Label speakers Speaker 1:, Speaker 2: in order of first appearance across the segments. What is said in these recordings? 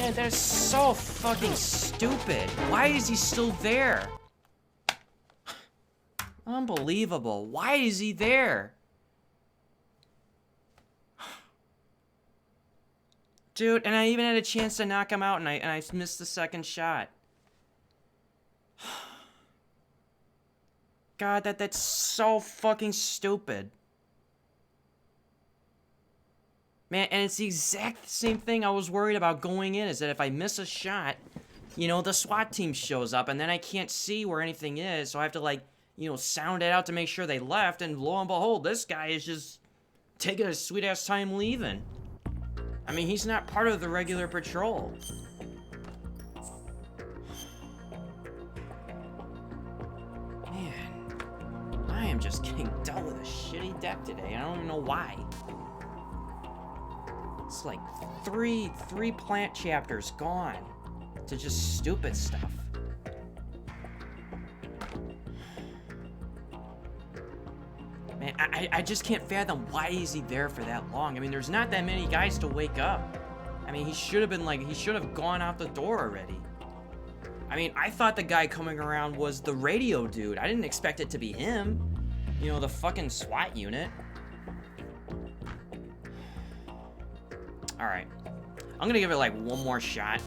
Speaker 1: Man, that is so fucking stupid. Why is he still there? Unbelievable. Why is he there? Dude, and I even had a chance to knock him out, and I missed the second shot. God, that's so fucking stupid. Man, and it's the exact same thing I was worried about going in, is that if I miss a shot, you know, the SWAT team shows up, and then I can't see where anything is, so I have to, like, you know, sound it out to make sure they left, and lo and behold, this guy is just taking a sweet-ass time leaving. I mean, he's not part of the regular patrol. Man, I am just getting dealt with a shitty deck today. I don't even know why. It's like three plant chapters gone to just stupid stuff. Man, I just can't fathom why is he there for that long. I mean, there's not that many guys to wake up. I mean, he should have been like, he should have gone out the door already. I mean, I thought the guy coming around was the radio dude. I didn't expect it to be him. You know, the fucking SWAT unit. Alright. I'm gonna give it like one more shot.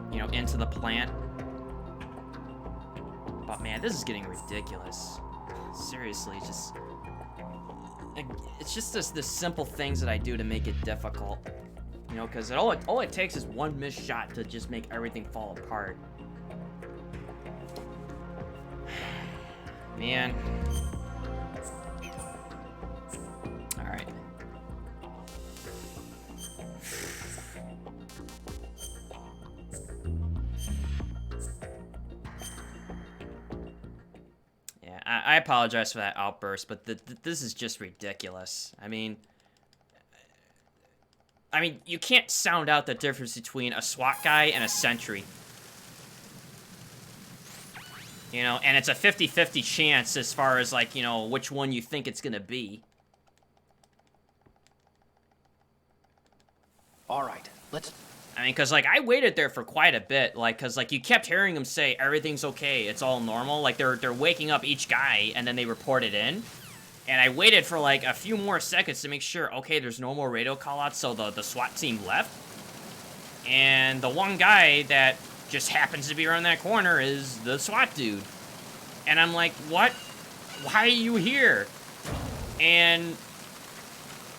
Speaker 1: You know, into the plant. But man, this is getting ridiculous. Seriously, just... It's just the simple things that I do to make it difficult. You know, because all it takes is one missed shot to just make everything fall apart. Man. Alright. Yeah, I apologize for that outburst, but this is just ridiculous. I mean, you can't sound out the difference between a SWAT guy and a sentry. You know, and it's a 50-50 chance as far as, like, you know, which one you think it's gonna be.
Speaker 2: All right, let's...
Speaker 1: I mean, because, like, I waited there for quite a bit, like, because, like, you kept hearing them say, everything's okay, it's all normal. Like, they're waking up each guy, and then they report it in. And I waited for, like, a few more seconds to make sure, okay, there's no more radio callouts, so the SWAT team left. And the one guy that just happens to be around that corner is the SWAT dude. And I'm like, what? Why are you here? And,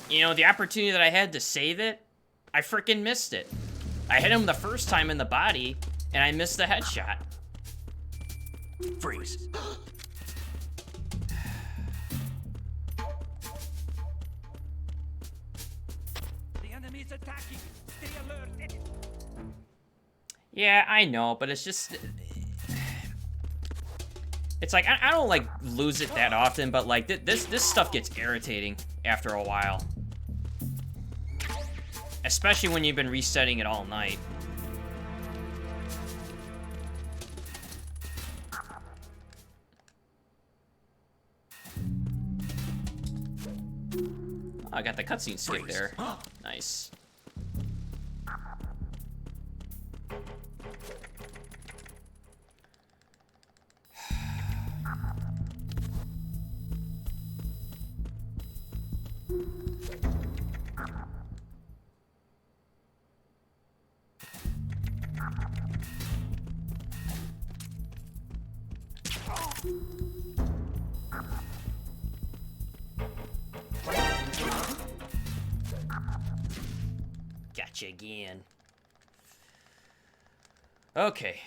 Speaker 1: you know, the opportunity that I had to save it, I freaking missed it. I hit him the first time in the body, and I missed the headshot.
Speaker 2: Freeze.
Speaker 3: The enemy's attacking. Stay alert.
Speaker 1: Yeah, I know, but it's just... It's like, I don't, like, lose it that often, but, like, this stuff gets irritating after a while. Especially when you've been resetting it all night. Oh, I got the cutscene skip there. Nice. Gotcha again. Okay.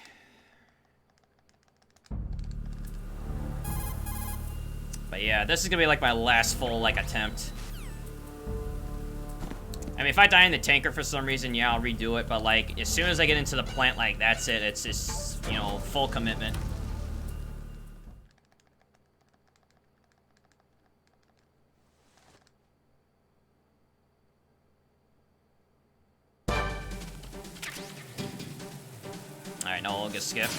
Speaker 1: But yeah, this is gonna be like my last full, like, attempt. I mean, if I die in the tanker for some reason, yeah, I'll redo it, but, like, as soon as I get into the plant, like, that's it. It's just, you know, full commitment. Alright, no, we'll get skipped.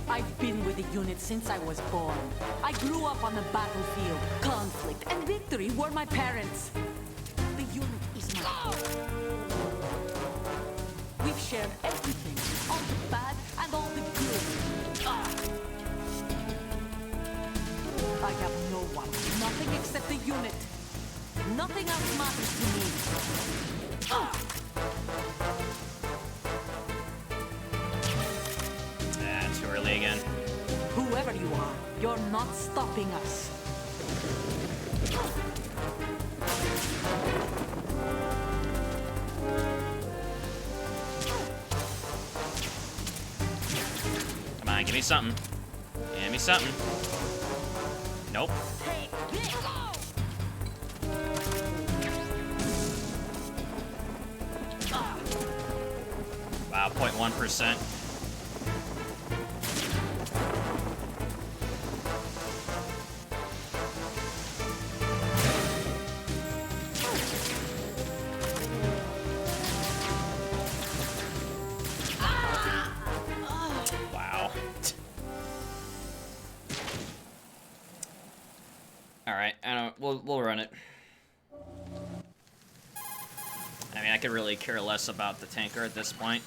Speaker 4: I've been with the unit since I was born. I grew up on the battlefield, constantly.
Speaker 2: conflict and victory were my parents. The unit is my home. We've shared everything, all the bad and all the good. I have no one, nothing except the unit. Nothing else matters to me.
Speaker 1: Too early again.
Speaker 2: Whoever you are, you're not stopping us.
Speaker 1: Come on, give me something. Give me something. Nope. Wow, 0.1%. Wow. All right, we'll run it. I mean, I could really care less about the tanker at this point.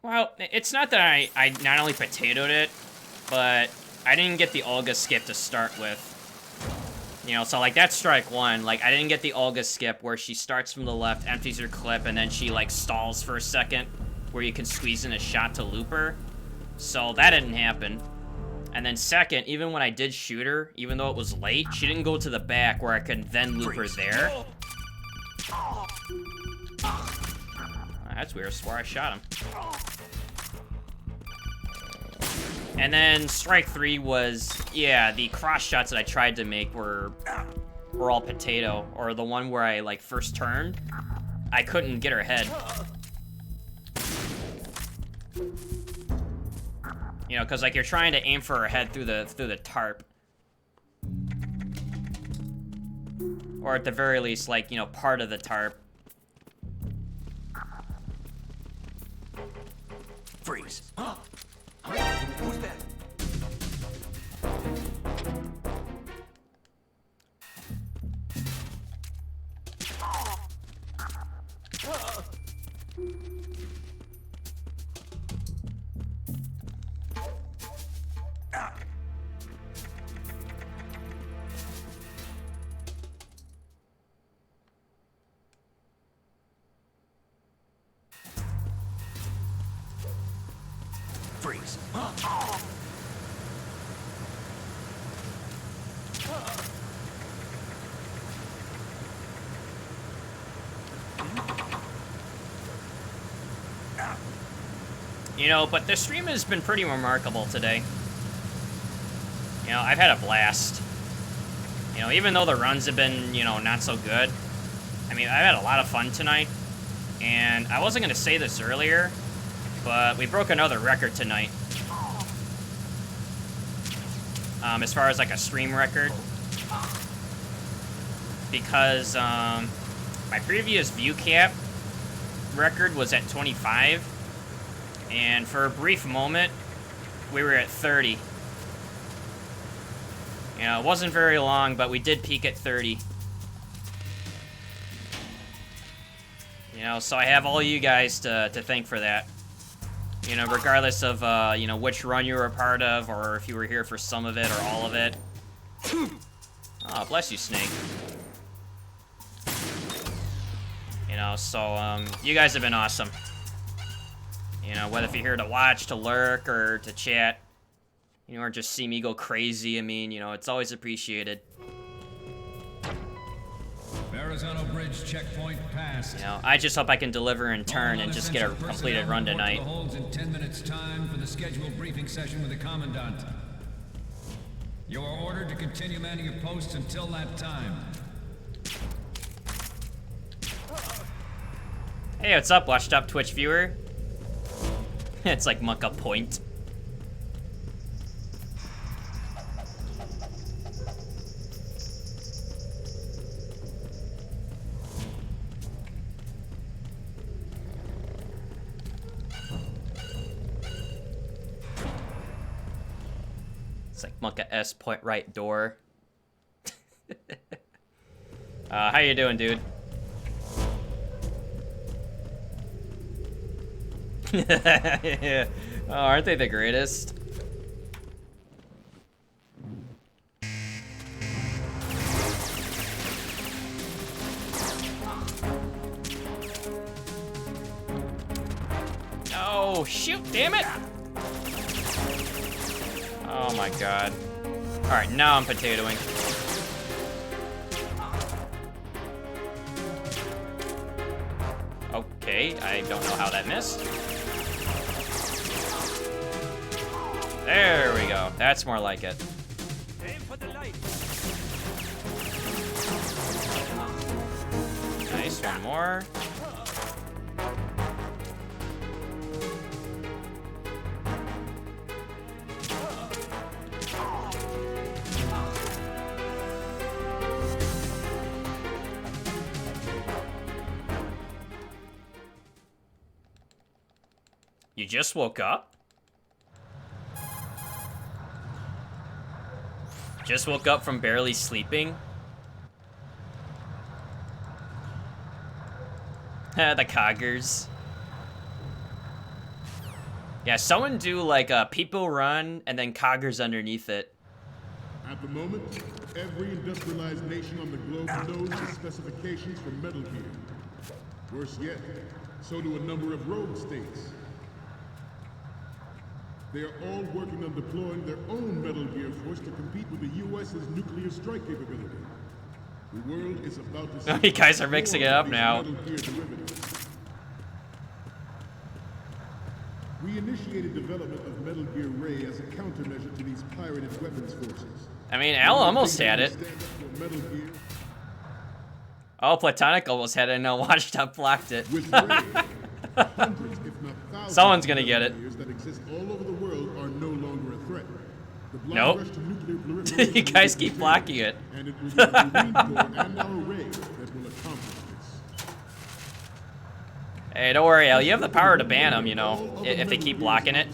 Speaker 1: Well, it's not that I not only potatoed it, but I didn't get the Olga skip to start with. You know, so like that's strike one. Like I didn't get the Olga skip where she starts from the left, empties her clip, and then she like stalls for a second where you can squeeze in a shot to loop her. So that didn't happen. And then second, even when I did shoot her, even though it was late, she didn't go to the back where I could then loop her there. That's weird, I swear I shot him. And then strike three was, yeah, the cross shots that I tried to make were all potato. Or the one where I like first turned, I couldn't get her head. You know, because like you're trying to aim for her head through the tarp. Or at the very least, like, you know, part of the tarp.
Speaker 3: Freeze. Huh? Who's that? Freeze.
Speaker 1: You know, but the stream has been pretty remarkable today. You know, I've had a blast. You know, even though the runs have been, you know, not so good. I mean, I've had a lot of fun tonight. And I wasn't going to say this earlier, but we broke another record tonight. As far as, like, a stream record. Because, my previous view cap record was at 25. And for a brief moment, we were at 30. You know, it wasn't very long, but we did peak at 30. You know, so I have all you guys to thank for that. You know, regardless of, you know, which run you were a part of, or if you were here for some of it or all of it. Oh, bless you, Snake. You know, so, you guys have been awesome. You know, whether if you're here to watch, to lurk, or to chat, you know, or just see me go crazy, I mean, you know, it's always appreciated.
Speaker 4: Verrazano Bridge checkpoint passed.
Speaker 1: You know, I just hope I can deliver in turn and just get a completed run tonight.
Speaker 4: Holds in 10 minutes time for the scheduled briefing session with the Commandant. You are ordered to continue manning your posts until that time.
Speaker 1: Hey, what's up, Washed Up Twitch viewer? It's like muck up point. It's like Monka S point right door. How you doing, dude? Yeah. Oh, aren't they the greatest? Oh, shoot, damn it! Oh my god. Alright, now I'm potatoing. Okay, I don't know how that missed. There we go. That's more like it.
Speaker 3: Aim for the light.
Speaker 1: Nice, one more. You just woke up? Just woke up from barely sleeping? The coggers. Yeah, someone do like a people run and then coggers underneath it.
Speaker 5: At the moment, every industrialized nation on the globe knows the specifications for Metal Gear. Worse yet, so do a number of rogue states. They are all working on deploying their own Metal Gear force to compete with the U.S.'s nuclear strike capability. The world is about to see
Speaker 1: You guys are mixing it up
Speaker 5: these
Speaker 1: now.
Speaker 5: Metal Gear derivatives. We initiated development of Metal Gear Ray as a countermeasure to these pirated weapons forces.
Speaker 1: I mean, Al almost had it.
Speaker 5: Stand up for Metal Gear
Speaker 1: Oh, Platonic almost had it and I watched up blocked it.
Speaker 5: with Ray. Hundreds, if not thousands,
Speaker 1: Someone's gonna get it.
Speaker 5: of Metal Gears that exist all over the world are no longer a threat. The blind
Speaker 1: Nope.
Speaker 5: rush to nuclear proliferation
Speaker 1: You guys
Speaker 5: will
Speaker 1: keep
Speaker 5: continue,
Speaker 1: blocking it.
Speaker 5: And it will be the Marine Corps and our Ray that will accomplish this.
Speaker 1: Hey, don't worry, Al. You have the power to ban them, you know, if they keep blocking it.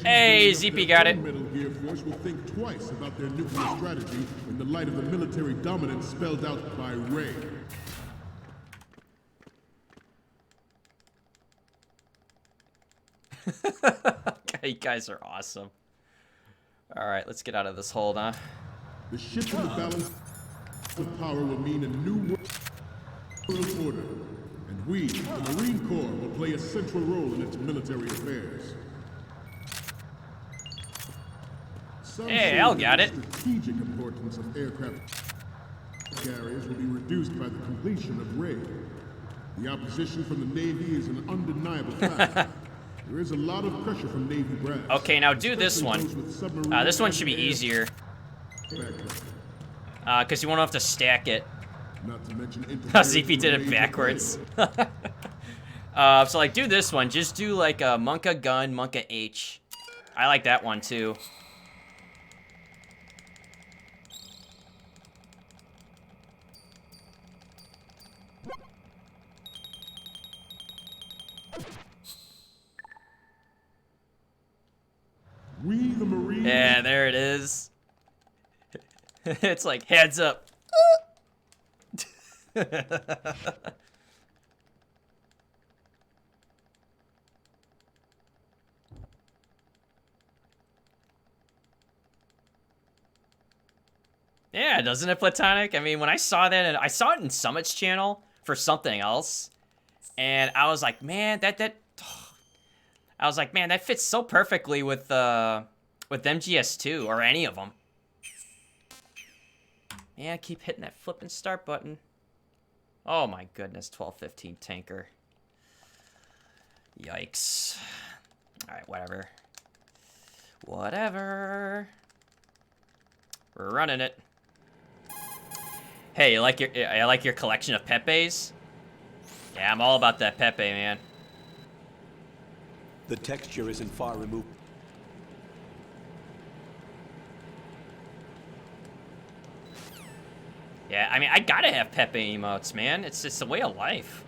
Speaker 1: Hey, ZP got it.
Speaker 5: Metal Gear Force will think twice about their nuclear strategy in the light of the military dominance spelled out by Ray.
Speaker 1: You guys are awesome. All right, let's get out of this hold, huh?
Speaker 5: The shift in the balance of power will mean a new world order, and we, the Marine Corps, will play a central role in its military affairs. Some
Speaker 1: Hey,
Speaker 5: say
Speaker 1: Al
Speaker 5: that
Speaker 1: got
Speaker 5: the
Speaker 1: it.
Speaker 5: strategic importance of aircraft carriers will be reduced by the completion of Ray. The opposition from the Navy is an undeniable fact. There is a lot of pressure from Navy brass.
Speaker 1: Okay, now do this
Speaker 5: especially
Speaker 1: one.
Speaker 5: those with submarine
Speaker 1: This one should be
Speaker 5: and air
Speaker 1: easier,
Speaker 5: background.
Speaker 1: because you won't have to stack it.
Speaker 5: Not to mention
Speaker 1: ZP did it backwards. So, like, do this one. Just do, like, a Monka gun, Monka H. I like that one, too.
Speaker 5: We, the Marines,
Speaker 1: Yeah, there it is. It's like, heads up. Yeah, doesn't it, Platonic? I mean, when I saw that, and I saw it in Summit's channel for something else, and I was like, man, I was like, man, that fits so perfectly with MGS2 or any of them. Man, keep hitting that flipping start button. Oh my goodness, 1215 tanker. Yikes. All right, whatever. Whatever. We're running it. Hey, I like your collection of Pepes? Yeah, I'm all about that Pepe, man.
Speaker 6: The texture isn't far removed.
Speaker 1: Yeah, I mean, I gotta have Pepe emotes, man. It's just a way of life.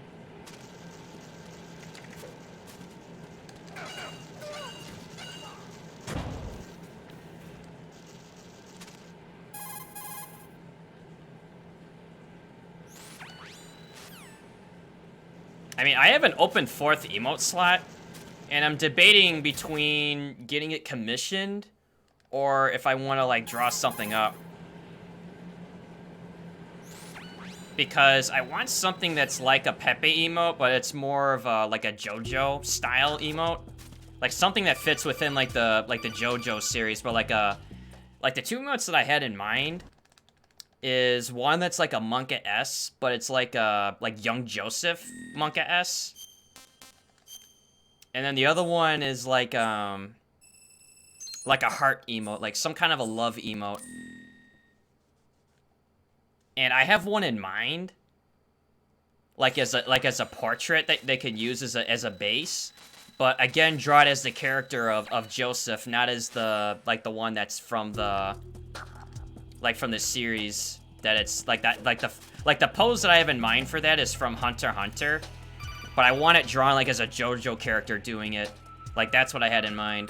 Speaker 1: I mean, I have an open 4th emote slot, and I'm debating between getting it commissioned or if I want to, like, draw something up. Because I want something that's like a Pepe emote, but it's more of a, like a JoJo style emote. Like something that fits within like the JoJo series, but like the 2 emotes that I had in mind is one that's like a Monka S, but it's like young Joseph Monka S. And then the other one is like a heart emote, like some kind of a love emote. And I have one in mind, like as a portrait that they could use as a base, but again, draw it as the character of Joseph, not as the one that's from the series. That it's like that, like the pose that I have in mind for that is from Hunter x Hunter, but I want it drawn like as a JoJo character doing it. Like that's what I had in mind.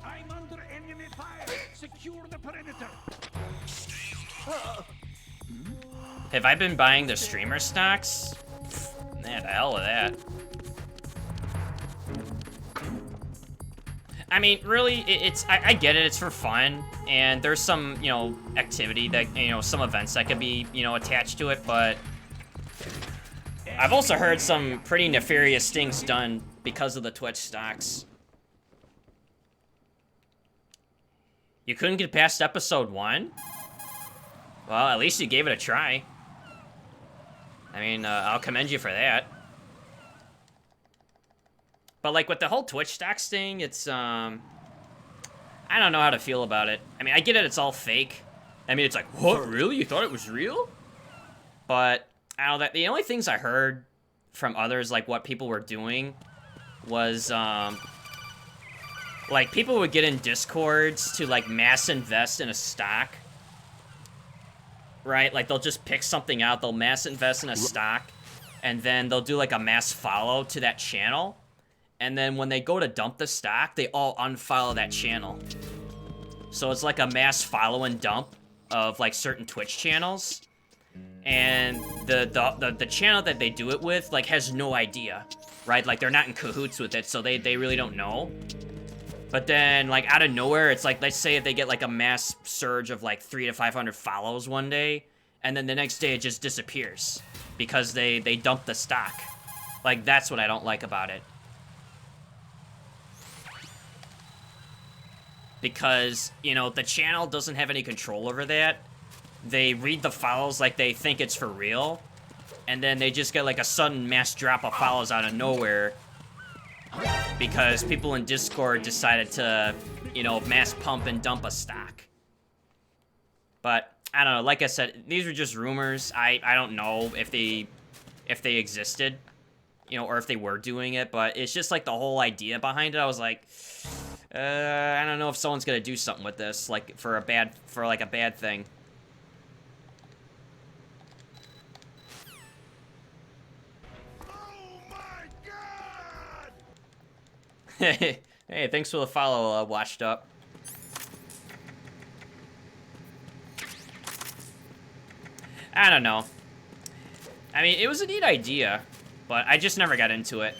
Speaker 3: I'm under enemy fire. Secure the perimeter.
Speaker 1: Have I been buying the streamer stocks? Man, the hell with that. I mean, really, I get it, it's for fun, and there's some, you know, activity that, you know, some events that could be, you know, attached to it, but I've also heard some pretty nefarious things done because of the Twitch stocks. You couldn't get past episode 1? Well, at least you gave it a try. I mean, I'll commend you for that. But, like, with the whole Twitch stocks thing, it's, I don't know how to feel about it. I mean, I get it, it's all fake. I mean, it's like, what, really? You thought it was real? But, I don't know, the only things I heard from others, like, what people were doing was, like, people would get in Discords to, like, mass invest in a stock. Right? Like, they'll just pick something out, they'll mass invest in a stock, and then they'll do, like, a mass follow to that channel. And then when they go to dump the stock, they all unfollow that channel. So it's like a mass follow and dump of, like, certain Twitch channels. And the channel that they do it with, like, has no idea, right? Like, they're not in cahoots with it, so they really don't know. But then, like, out of nowhere, it's like, let's say if they get, like, a mass surge of, like, 300 to 500 follows one day, and then the next day it just disappears because they dump the stock. Like, that's what I don't like about it. Because, you know, the channel doesn't have any control over that. They read the follows like they think it's for real, and then they just get, like, a sudden mass drop of follows out of nowhere because people in Discord decided to, you know, mass pump and dump a stock. But, I don't know, like I said, these are just rumors. I don't know if they existed, you know, or if they were doing it, but it's just, like, the whole idea behind it. I was like, I don't know if someone's gonna do something with this, like, for a bad thing.
Speaker 3: Oh my God!
Speaker 1: Hey, thanks for the follow, Washed Up. I don't know. I mean, it was a neat idea, but I just never got into it.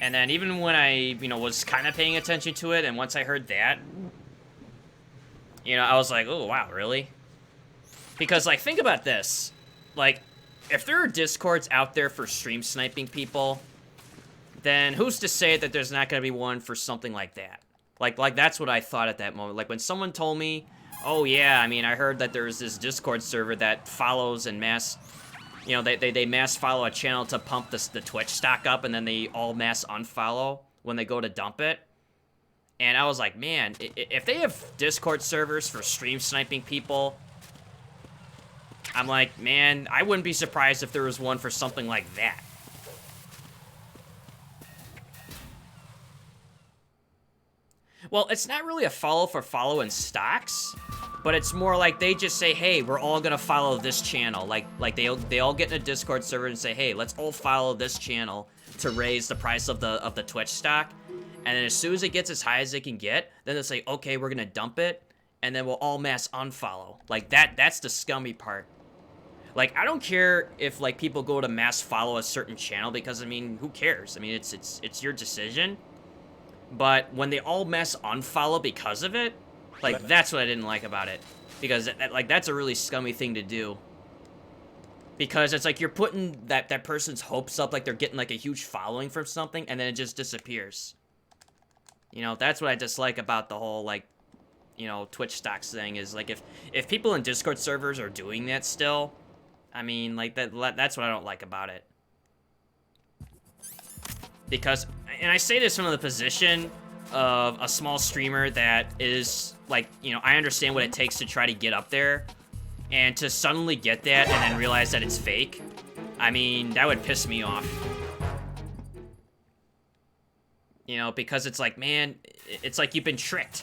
Speaker 1: And then even when I, you know, was kind of paying attention to it, and once I heard that, you know, I was like, oh, wow, really? Because, like, think about this. Like, if there are Discords out there for stream sniping people, then who's to say that there's not going to be one for something like that? Like, that's what I thought at that moment. Like, when someone told me, oh, yeah, I mean, I heard that there's this Discord server that follows and mass... You know, they mass follow a channel to pump the Twitch stock up, and then they all mass unfollow when they go to dump it. And I was like, man, if they have Discord servers for stream sniping people, I'm like, man, I wouldn't be surprised if there was one for something like that. Well, it's not really a follow for follow in stocks, but it's more like they just say, hey, we're all gonna follow this channel. Like they all get in a Discord server and say, hey, let's all follow this channel to raise the price of the Twitch stock. And then as soon as it gets as high as it can get, then they'll say, okay, we're gonna dump it. and then we'll all mass unfollow. Like, that's the scummy part. Like, I don't care if, like, people go to mass follow a certain channel, because, I mean, who cares? I mean, it's your decision. But when they all mass unfollow because of it, like, that's what I didn't like about it. Because, like, that's a really scummy thing to do. Because it's like you're putting that person's hopes up, like they're getting, like, a huge following from something, and then it just disappears. You know, that's what I dislike about the whole, like, you know, Twitch stocks thing, is, like, if people in Discord servers are doing that still, I mean, like, that's what I don't like about it. Because, and I say this from the position of a small streamer that is, like, you know, I understand what it takes to try to get up there, and to suddenly get that and then realize that it's fake, I mean, that would piss me off. You know, because it's like, man, it's like you've been tricked.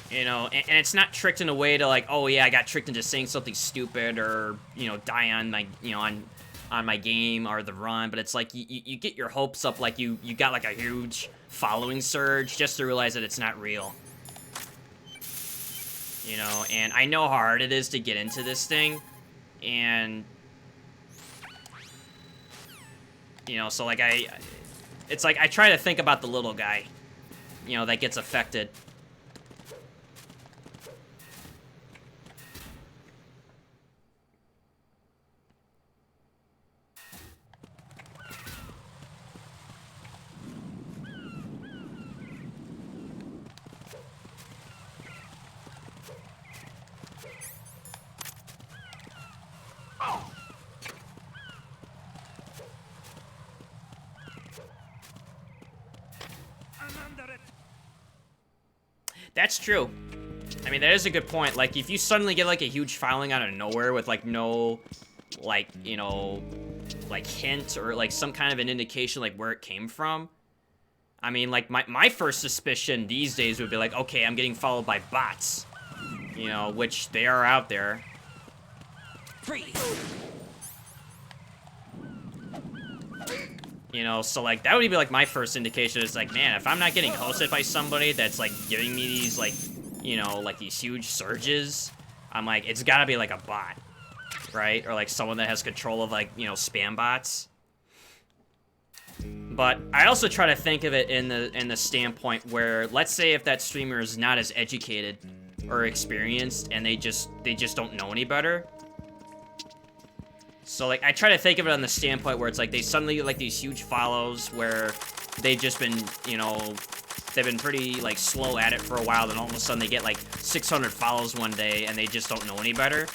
Speaker 1: You know, and it's not tricked in a way to, like, oh yeah, I got tricked into saying something stupid, or, you know, die on my, you know, on my game or the run, but it's like you get your hopes up, like you got like a huge following surge just to realize that it's not real. You know, and I know how hard it is to get into this thing, and you know, so like it's like I try to think about the little guy, you know, that gets affected. That's true. I mean, that is a good point. Like, if you suddenly get, like, a huge following out of nowhere with, like, no, like, you know, like, hint or, like, some kind of an indication, like, where it came from. I mean, like, my first suspicion these days would be, like, okay, I'm getting followed by bots. You know, which they are out there. You know, so, like, that would be, like, my first indication. Is like, man, if I'm not getting hosted by somebody that's, like, giving me these, like, you know, like, these huge surges, I'm like, it's gotta be, like, a bot, right? Or, like, someone that has control of, like, you know, spam bots. But I also try to think of it in the standpoint where, let's say if that streamer is not as educated or experienced, and they just don't know any better. So, like, I try to think of it on the standpoint where it's like they suddenly get, like, these huge follows where they've just been, you know, they've been pretty, like, slow at it for a while, then all of a sudden they get, like, 600 follows one day, and they just don't know any better,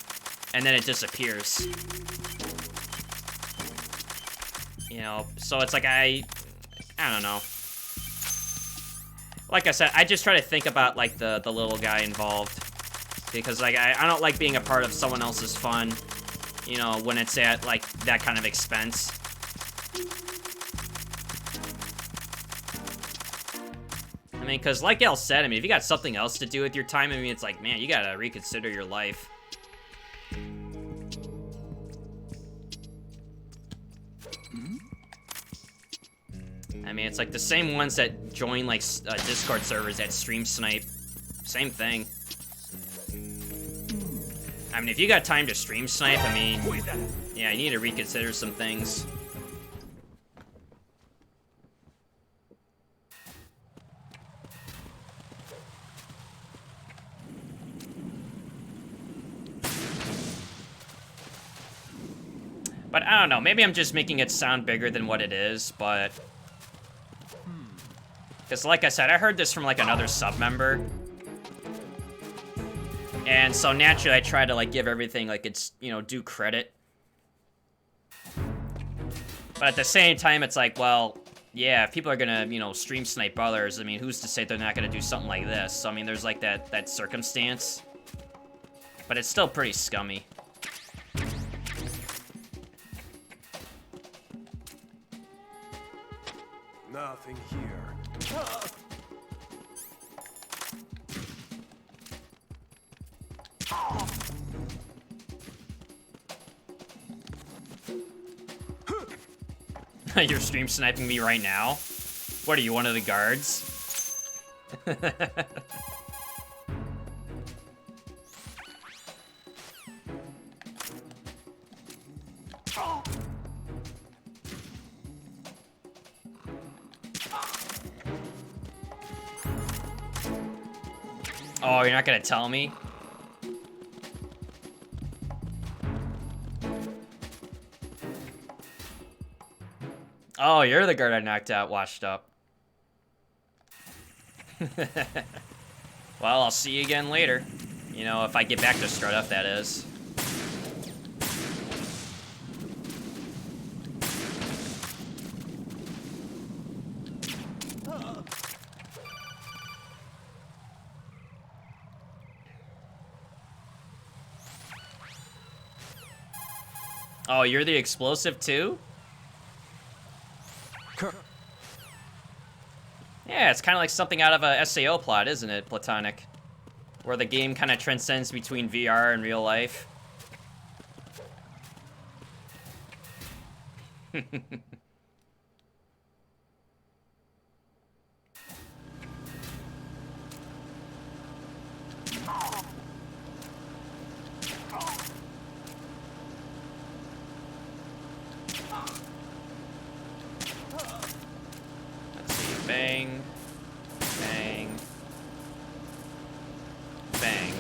Speaker 1: and then it disappears. You know, so it's like I don't know. Like I said, I just try to think about, like, the little guy involved, because, like, I don't like being a part of someone else's fun. You know, when it's at, like, that kind of expense. I mean, because like El said, I mean, if you got something else to do with your time, I mean, it's like, man, you gotta reconsider your life. I mean, it's like the same ones that join, like, Discord servers that stream snipe. Same thing. I mean, if you got time to stream snipe, I mean, yeah, you need to reconsider some things. But I don't know, maybe I'm just making it sound bigger than what it is, but... Because like I said, I heard this from, like, another sub-member. And so naturally I try to, like, give everything, like, it's, you know, due credit. But at the same time, it's like, well, yeah, if people are gonna, you know, stream snipe others, I mean, who's to say they're not gonna do something like this? So, I mean, there's, like, that circumstance. But it's still pretty scummy.
Speaker 6: Nothing here.
Speaker 1: You're stream sniping me right now? What are you, one of the guards? Oh, you're not gonna tell me? Oh, you're the guard I knocked out, washed up. Well, I'll see you again later. You know, if I get back to start up, that is. Oh, you're the explosive too? Yeah, it's kind of like something out of a SAO plot, isn't it, Platonic? Where the game kind of transcends between VR and real life. Let's see, bang, bang, bang.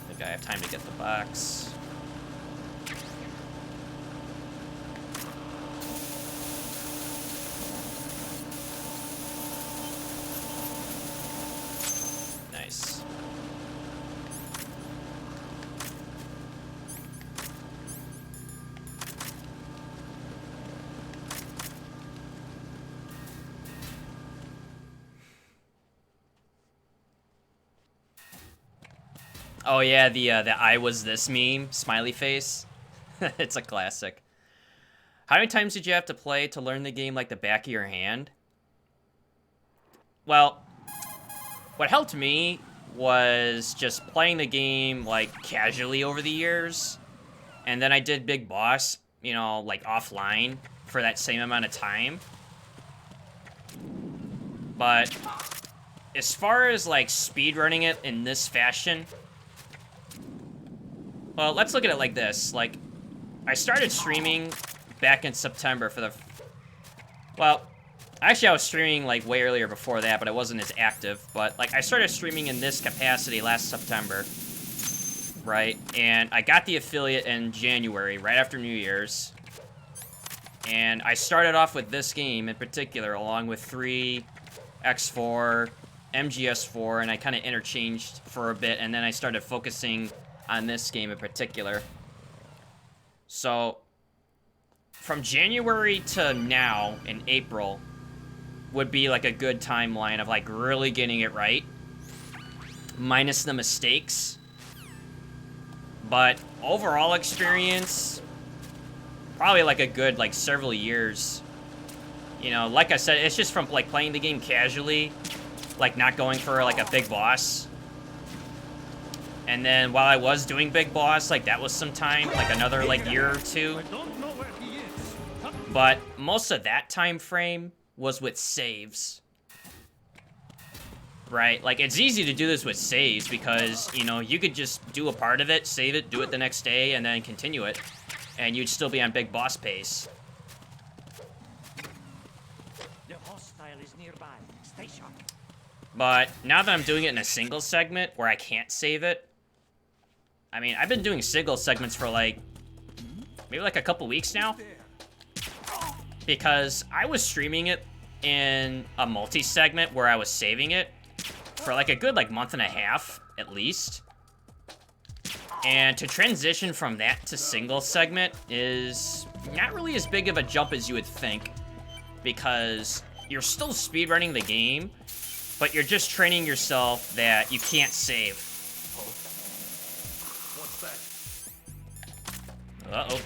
Speaker 1: I think I have time to get the box. Nice. Oh yeah, the I was this meme, smiley face. It's a classic. How many times did you have to play to learn the game like the back of your hand? Well, what helped me was just playing the game like casually over the years. And then I did Big Boss, you know, like offline for that same amount of time. But as far as like speedrunning it in this fashion, well, let's look at it like this. Like, I started streaming back in September for the... Well, actually I was streaming like way earlier before that, but I wasn't as active. But like, I started streaming in this capacity last September, right? And I got the affiliate in January, right after New Year's. And I started off with this game in particular, along with 3, X4, MGS4, and I kind of interchanged for a bit, and then I started focusing on this game in particular. So, from January to now, in April, would be like a good timeline of like really getting it right, minus the mistakes. But overall experience, probably like a good like several years. You know, like I said, it's just from like playing the game casually, like not going for like a big boss. And then while I was doing Big Boss, like that was some time, like another like year or two. But most of that time frame was with saves. Right? Like it's easy to do this with saves because, you know, you could just do a part of it, save it, do it the next day, and then continue it. And you'd still be on Big Boss pace.
Speaker 3: The hostile is nearby. Stay sharp.
Speaker 1: But now that I'm doing it in a single segment where I can't save it, I mean, I've been doing single segments for like, maybe like a couple weeks now. Because I was streaming it in a multi-segment where I was saving it for like a good like month and a half, at least. And to transition from that to single segment is not really as big of a jump as you would think. Because you're still speedrunning the game, but you're just training yourself that you can't save. Uh-oh.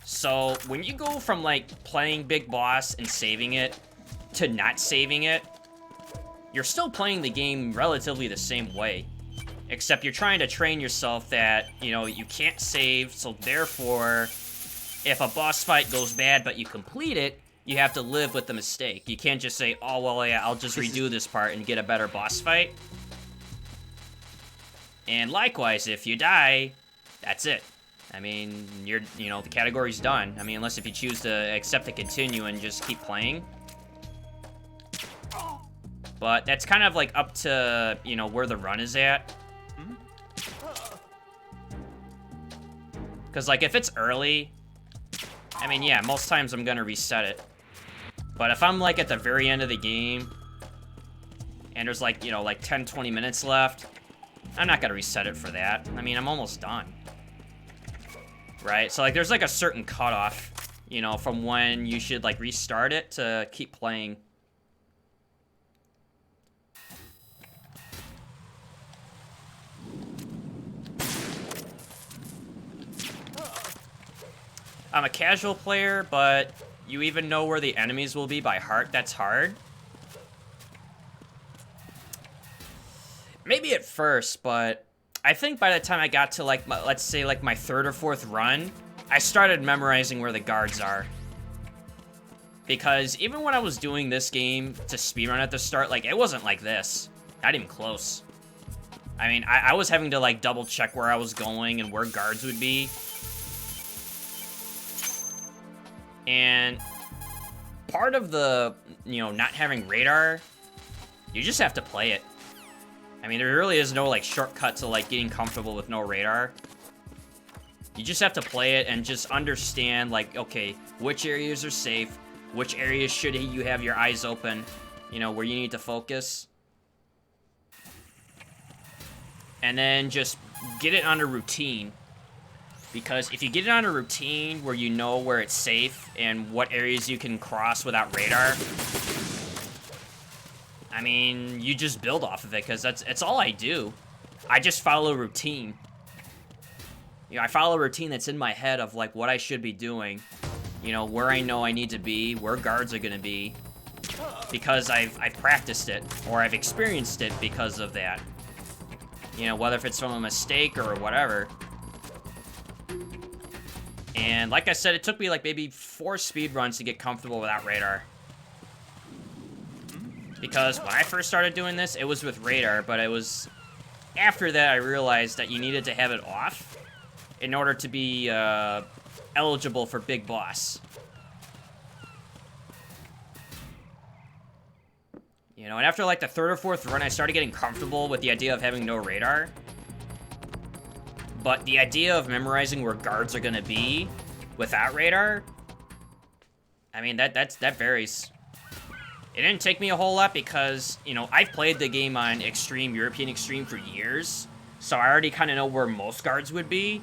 Speaker 1: So, when you go from, like, playing Big Boss and saving it to not saving it, you're still playing the game relatively the same way. Except you're trying to train yourself that, you know, you can't save, so therefore, if a boss fight goes bad but you complete it, you have to live with the mistake. You can't just say, oh, well, yeah, I'll just redo this part and get a better boss fight. And likewise, if you die, that's it. I mean, the category's done. I mean, unless if you choose to accept to continue and just keep playing. But that's kind of like up to, where the run is at. Because, like, if it's early, I mean, yeah, most times I'm gonna reset it. But if I'm, like, at the very end of the game, and there's, like, like 10, 20 minutes left, I'm not gonna reset it for that. I mean, I'm almost done. Right? So, like, there's, like, a certain cutoff, from when you should, like, restart it to keep playing. I'm a casual player, but you even know where the enemies will be by heart. That's hard. Maybe at first, but I think by the time I got to, like, let's say, like, my 3rd or 4th run, I started memorizing where the guards are. Because even when I was doing this game to speedrun at the start, like, it wasn't like this. Not even close. I mean, I was having to, like, double check where I was going and where guards would be. And part of the, not having radar, you just have to play it. I mean, there really is no, like, shortcut to, like, getting comfortable with no radar. You just have to play it and just understand, like, okay, which areas are safe, which areas should you have your eyes open, where you need to focus. And then just get it on a routine. Because if you get it on a routine where you know where it's safe and what areas you can cross without radar, I mean, you just build off of it, because it's all I do. I just follow a routine. I follow a routine that's in my head of, like, what I should be doing. Where I know I need to be, where guards are gonna be. Because I've practiced it, or I've experienced it because of that. Whether if it's from a mistake or whatever. And like I said, it took me like maybe 4 speed runs to get comfortable without radar. Because when I first started doing this, it was with radar, but it was after that I realized that you needed to have it off in order to be eligible for Big Boss. And after like the 3rd or 4th run, I started getting comfortable with the idea of having no radar. But the idea of memorizing where guards are gonna be without radar, I mean, that varies. It didn't take me a whole lot because, I've played the game on Extreme, European Extreme for years, so I already kind of know where most guards would be.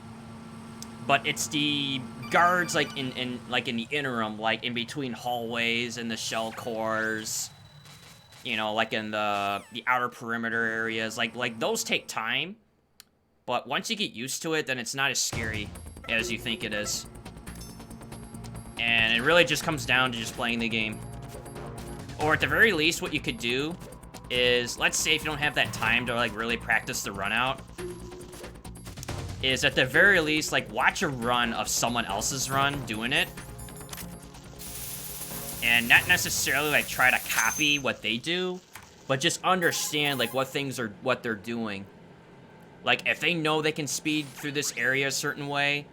Speaker 1: But it's the guards, like, in the interim, like, in between hallways and the shell cores, like in the outer perimeter areas, like those take time. But once you get used to it, then it's not as scary as you think it is. And it really just comes down to just playing the game. Or at the very least, what you could do is, let's say if you don't have that time to, like, really practice the run out, is at the very least, like, watch a run of someone else's run doing it. And not necessarily, like, try to copy what they do, but just understand, like, what they're doing. Like, if they know they can speed through this area a certain way,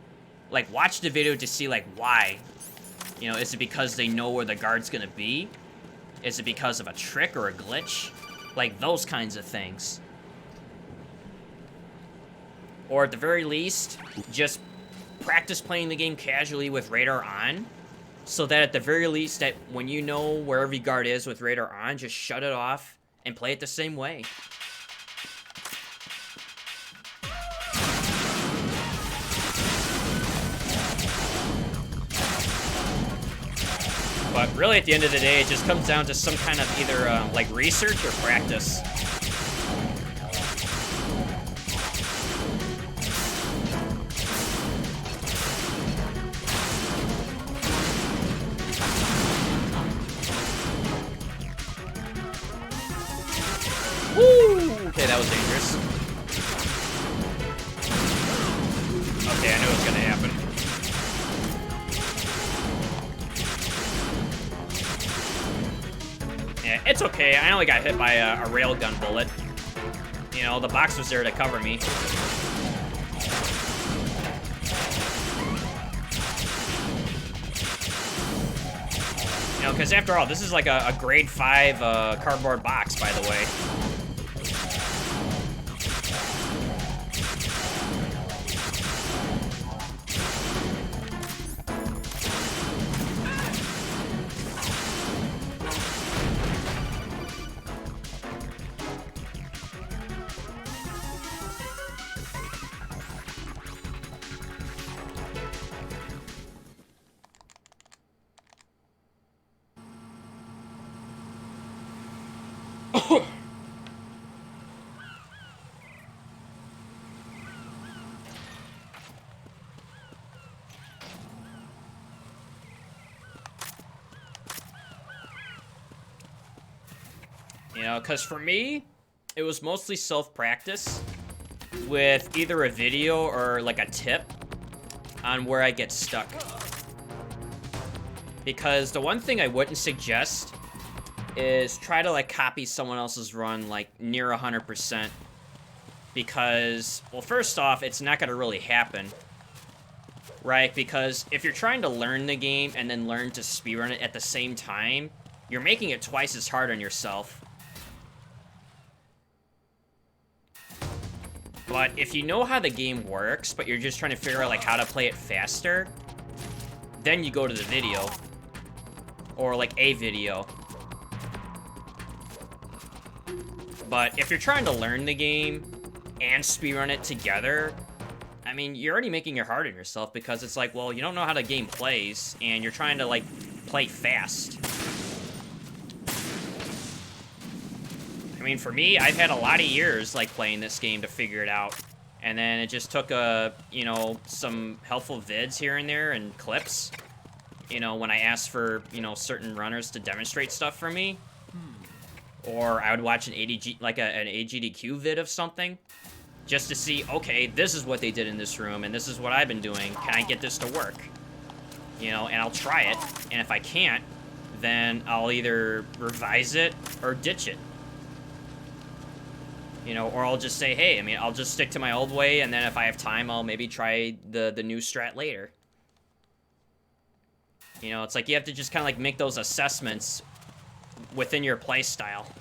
Speaker 1: like, watch the video to see, like, why. Is it because they know where the guard's gonna be? Is it because of a trick or a glitch? Like, those kinds of things. Or at the very least, just practice playing the game casually with radar on, so that at the very least, that when you know where every guard is with radar on, just shut it off and play it the same way. But really, at the end of the day, it just comes down to some kind of either, like, research or practice. Woo! Okay, that was dangerous. Okay, I knew it was gonna happen. It's okay. I only got hit by a railgun bullet. You know, the box was there to cover me. You know, because after all, this is like a grade 5 cardboard box, by the way. You know, because for me, it was mostly self-practice with either a video or like a tip on where I get stuck. Because the one thing I wouldn't suggest is try to like copy someone else's run like near 100%. Because, well, first off, it's not going to really happen. Right? Because if you're trying to learn the game and then learn to speedrun it at the same time, you're making it twice as hard on yourself. But if you know how the game works, but you're just trying to figure out like how to play it faster, then you go to the video. Or like a video. But if you're trying to learn the game and speedrun it together, I mean, you're already making it hard on yourself because it's like, well, you don't know how the game plays, and you're trying to like play fast. I mean, for me, I've had a lot of years, like, playing this game to figure it out. And then it just took, you know, some helpful vids here and there and clips. You know, when I asked for, you know, certain runners to demonstrate stuff for me. Or I would watch an an AGDQ vid of something. Just to see, okay, this is what they did in this room, and this is what I've been doing. Can I get this to work? You know, and I'll try it. And if I can't, then I'll either revise it or ditch it. You know, or I'll just say, hey, I mean, I'll just stick to my old way, and then if I have time, I'll maybe try the new strat later. You know, it's like you have to just kind of like make those assessments within your play style.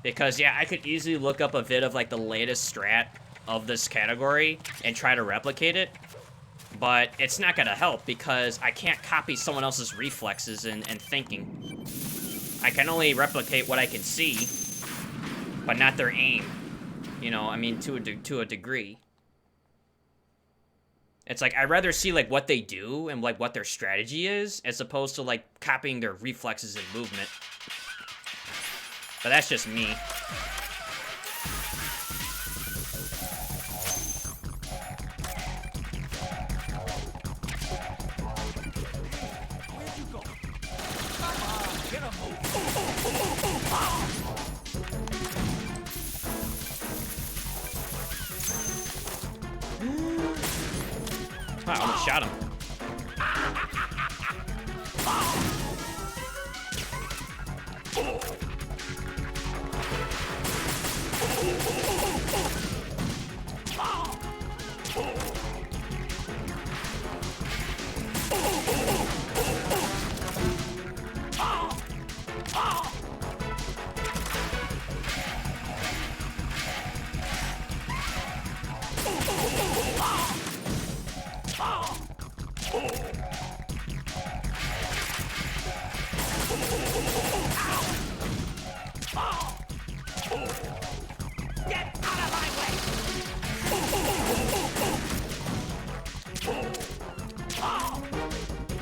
Speaker 1: Because, yeah, I could easily look up a vid of like the latest strat of this category and try to replicate it. But it's not going to help because I can't copy someone else's reflexes and thinking. I can only replicate what I can see. But not their aim, you know, I mean, to a degree. It's like, I'd rather see, like, what they do and, like, what their strategy is, as opposed to, like, copying their reflexes and movement. But that's just me.
Speaker 3: Where'd you go? Come on, get a move.
Speaker 1: Wow, I almost shot him.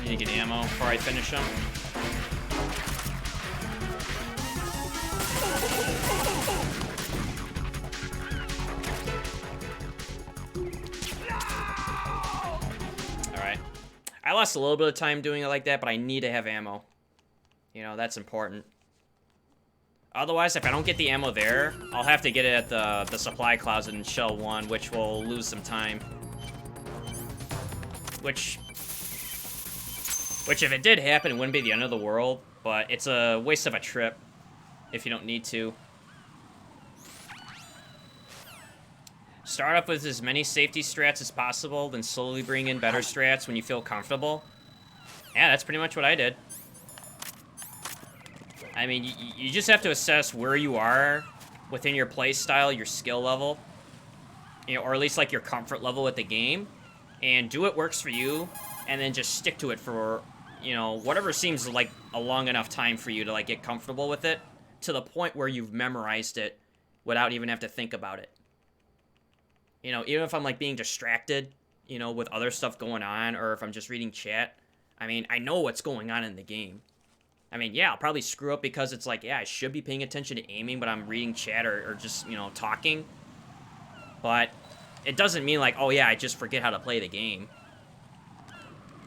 Speaker 1: Need to get ammo before I finish him. Alright. I lost a little bit of time doing it like that, but I need to have ammo. You know, that's important. Otherwise, if I don't get the ammo there, I'll have to get it at the supply closet in Shell 1, which will lose some time. Which if it did happen, it wouldn't be the end of the world, But it's a waste of a trip if you don't need to. Start off with as many safety strats as possible, then slowly bring in better strats when you feel comfortable. Yeah, that's pretty much what I did. I mean, you just have to assess where you are within your play style, your skill level, you know, or at least like your comfort level with the game, and do what works for you, and then just stick to it for, you know, whatever seems like a long enough time for you to like get comfortable with it, to the point where you've memorized it without even have to think about it. You know, even if I'm like being distracted, you know, with other stuff going on, or if I'm just reading chat, I mean, I know what's going on in the game. I mean, yeah, I'll probably screw up because it's like, yeah, I should be paying attention to aiming, but I'm reading chat or just, you know, talking. But it doesn't mean like, oh yeah, I just forget how to play the game.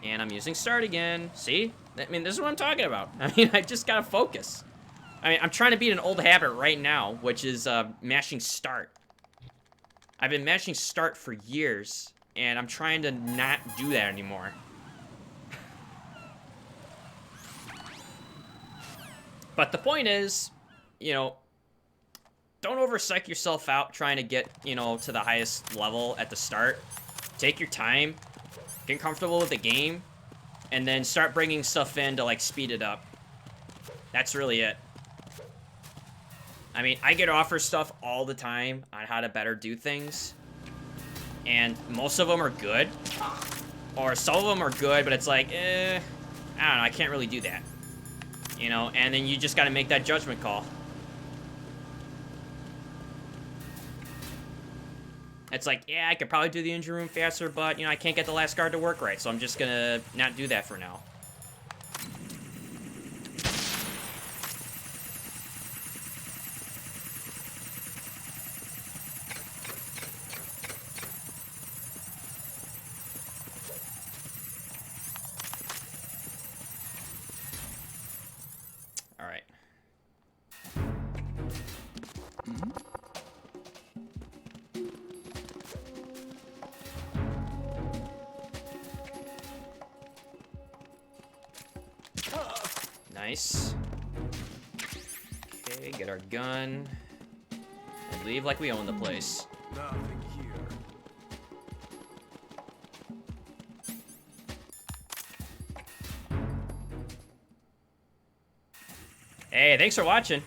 Speaker 1: And I'm using start again. See? I mean, this is what I'm talking about. I mean, I just gotta focus. I mean, I'm trying to beat an old habit right now, which is mashing start. I've been mashing start for years, and I'm trying to not do that anymore. But the point is, you know, don't overpsych yourself out trying to get, you know, to the highest level at the start. Take your time, get comfortable with the game, and then start bringing stuff in to, like, speed it up. That's really it. I mean, I get offered stuff all the time on how to better do things. And most of them are good. Or some of them are good, but it's like, I don't know, I can't really do that. You know, and then you just gotta make that judgment call. It's like, yeah, I could probably do the engine room faster, but, you know, I can't get the last guard to work right, so I'm just gonna not do that for now. Nice. Okay, get our gun. And leave like we own the place.
Speaker 3: Nothing here.
Speaker 1: Hey, thanks for watching.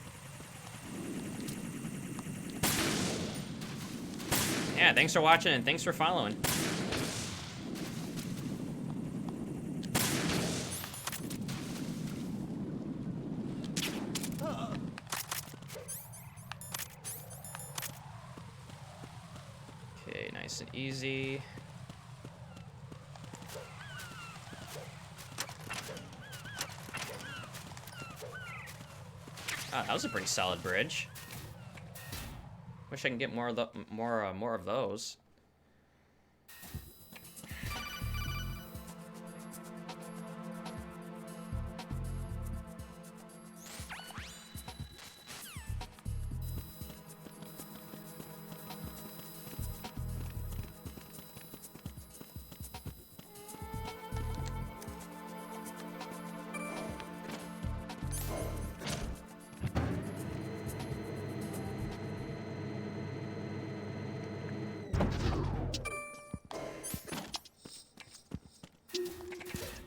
Speaker 1: Yeah, thanks for watching and thanks for following. Okay, nice and easy. Ah, that was a pretty solid bridge. Wish I can get more of more of those.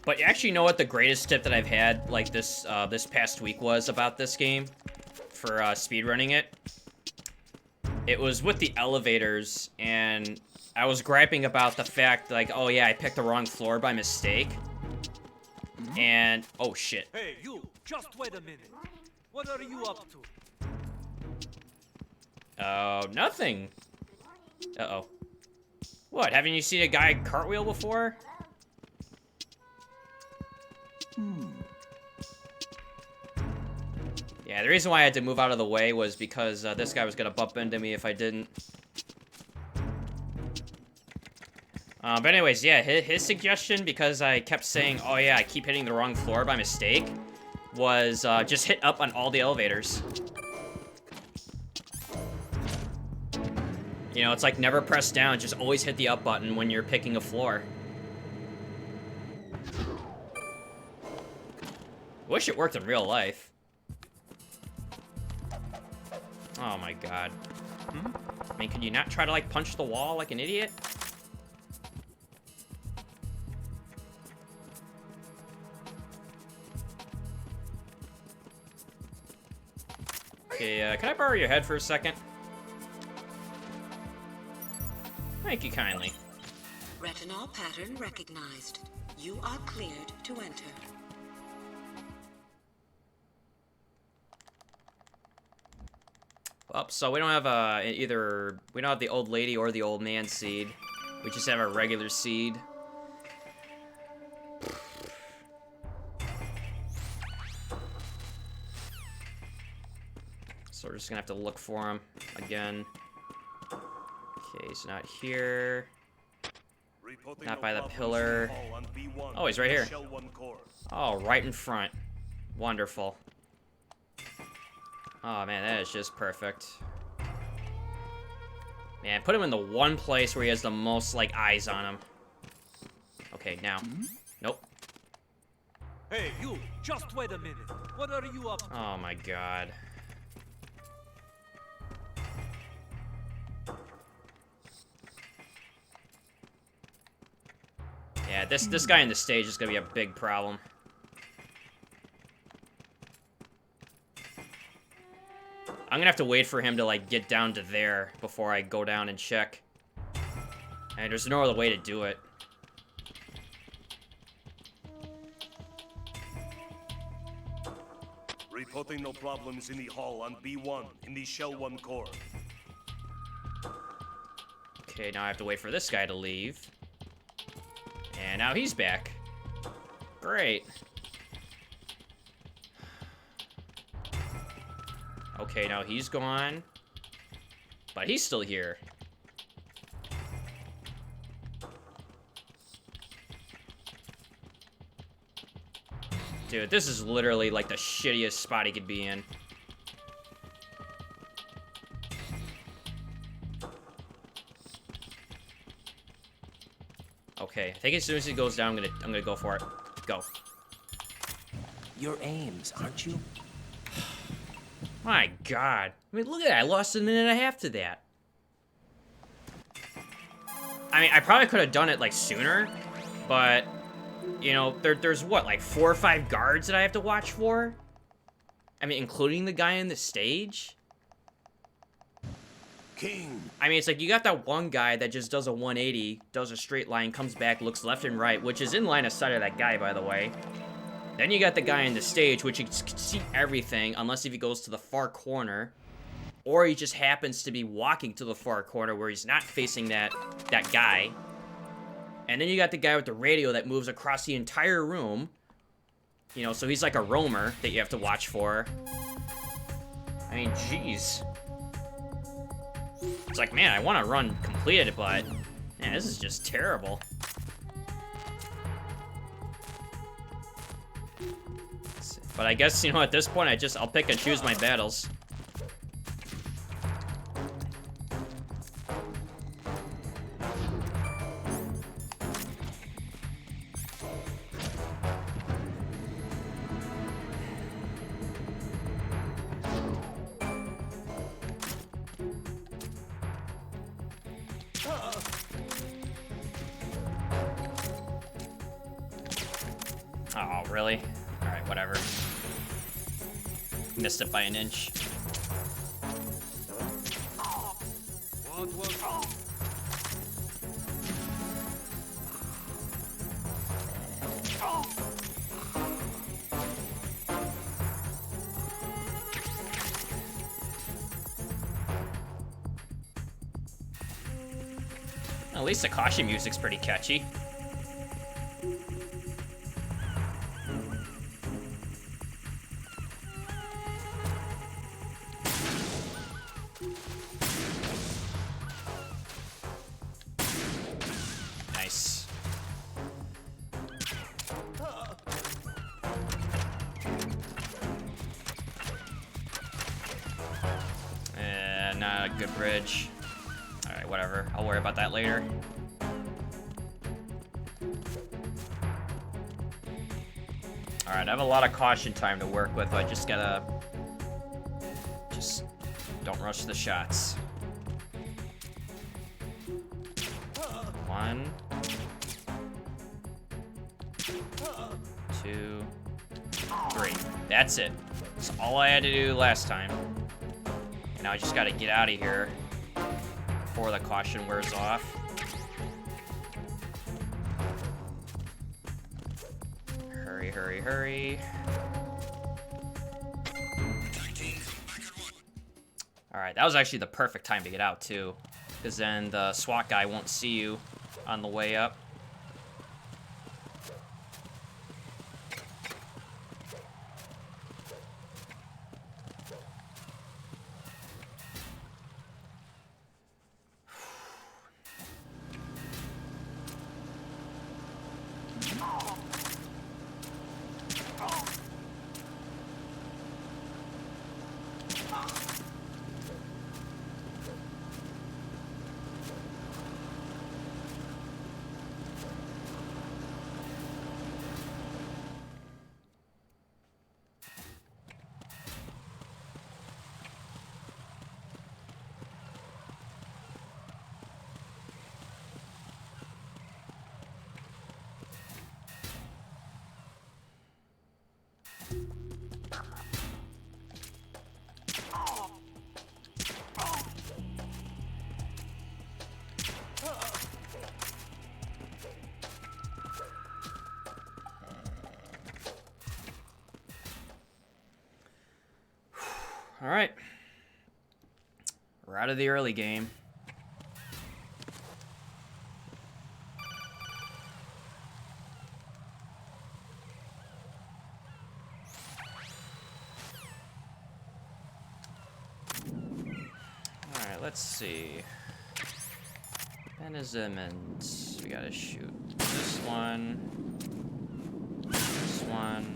Speaker 1: But you actually know what the greatest tip that I've had, like, this past week was about this game for speedrunning it? It was with the elevators, and I was griping about the fact, like, oh yeah, I picked the wrong floor by mistake. And, oh shit.
Speaker 3: Hey, you! Just wait a minute. What are you up to?
Speaker 1: Nothing. Uh-oh. What, haven't you seen a guy cartwheel before? Yeah, the reason why I had to move out of the way was because this guy was gonna bump into me if I didn't. But anyways, yeah, his suggestion, because I kept saying, oh yeah, I keep hitting the wrong floor by mistake, was just hit up on all the elevators. You know, it's like never press down, just always hit the up button when you're picking a floor. wish it worked in real life. Oh my god. I mean, could you not try to, like, punch the wall like an idiot? Okay, can I borrow your head for a second? Thank you kindly.
Speaker 7: Retinol pattern recognized. You are cleared to enter.
Speaker 1: Well, so we don't have we don't have the old lady or the old man seed. We just have our regular seed. So we're just gonna have to look for him again. Okay, he's not here. Not by the pillar. Oh, he's right here. Oh, right in front. Wonderful. Oh man, that is just perfect. Man, put him in the one place where he has the most, like, eyes on him. Okay, now. Nope.
Speaker 3: Hey, you! Just wait a minute. What are you up to?
Speaker 1: Oh my god. Yeah, this guy in the stage is gonna be a big problem. I'm gonna have to wait for him to, like, get down to there before I go down and check. And there's no other way to do it.
Speaker 8: Reporting no problems in the hall on B1 in the Shell 1 core.
Speaker 1: Okay, now I have to wait for this guy to leave. And now he's back. Great. Okay, now he's gone. But he's still here. Dude, this is literally like the shittiest spot he could be in. Okay, I think as soon as he goes down, I'm gonna go for it. Go.
Speaker 6: Your aims, aren't you?
Speaker 1: My god. I mean, look at that. I lost a minute and a half to that. I mean, I probably could have done it, like, sooner, but, you know, there's what, like 4 or 5 guards that I have to watch for? I mean, including the guy on the stage?
Speaker 6: King.
Speaker 1: I mean, it's like you got that one guy that just does a 180, does a straight line, comes back, looks left and right, which is in line of sight of that guy, by the way. Then you got the guy on the stage, which you can see everything, unless if he goes to the far corner, or he just happens to be walking to the far corner where he's not facing that guy. And then you got the guy with the radio that moves across the entire room. You know, so he's like a roamer that you have to watch for. I mean, jeez. It's like, man, I want to run completed, but man, this is just terrible. But I guess, you know, at this point, I'll pick and choose my battles. Oh, really? Alright, whatever. Missed it by an inch.
Speaker 3: What was...
Speaker 1: At least the caution music's pretty catchy. Nice. Not a good bridge. Alright, whatever. I'll worry about that later. Alright, I have a lot of caution time to work with. I just gotta... Just don't rush the shots. 1, 2, 3. That's it. That's all I had to do last time. Now I just gotta get out of here before the caution wears off. Hurry, hurry, hurry. Alright, that was actually the perfect time to get out, too. Because then the SWAT guy won't see you on the way up. All right. We're out of the early game. All right, let's see. Mechanism, and we gotta shoot this one. This one.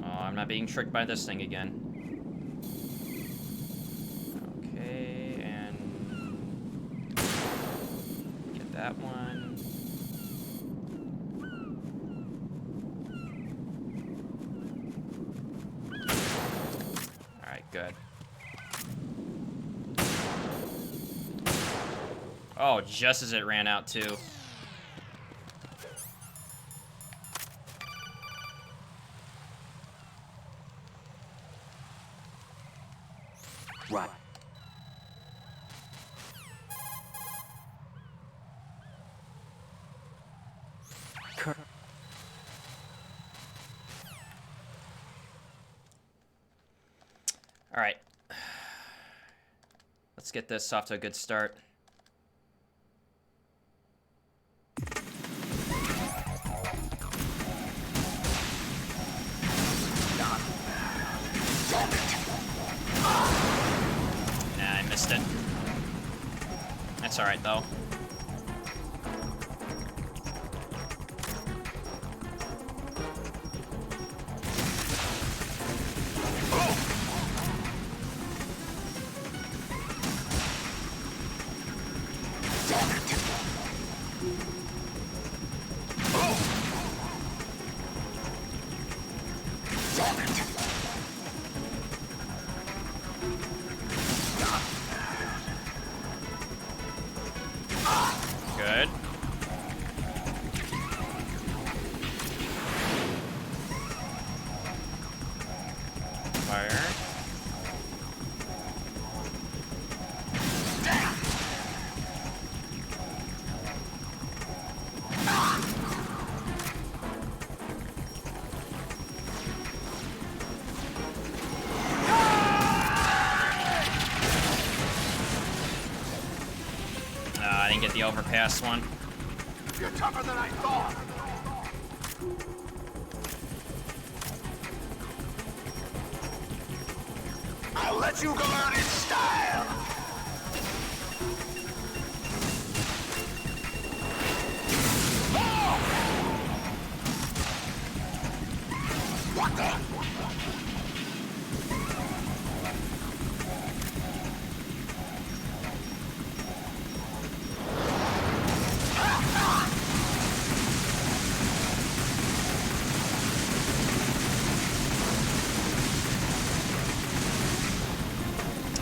Speaker 1: I'm not being tricked by this thing again. Okay, and get that one. All right, good. Oh, just as it ran out too.
Speaker 6: Right.
Speaker 1: All right. Let's get this off to a good start. Nah, I missed it. That's all right, though. Good. Fire. I didn't get the overpass one.
Speaker 3: You're tougher than I thought. I'll let you go out in style! Oh! What the?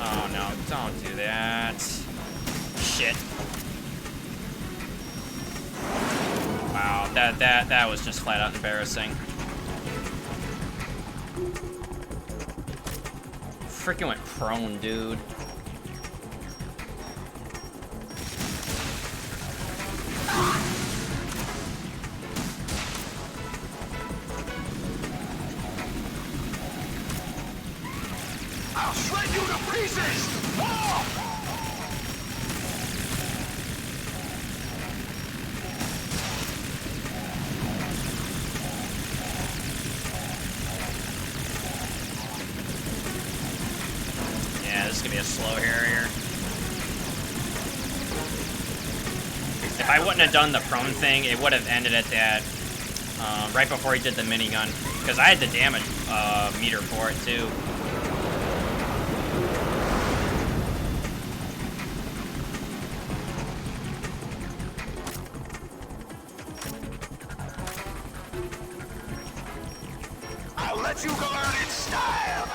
Speaker 1: Oh no, don't do that. Shit. Wow, that was just flat out embarrassing. Freaking went prone, dude.
Speaker 3: I'll shred you to pieces! Oh!
Speaker 1: Yeah, this is gonna be a slow here. If I wouldn't have done the prone thing, it would have ended at that right before he did the minigun, because I had the damage meter for it too.
Speaker 3: I'll let you go out in style!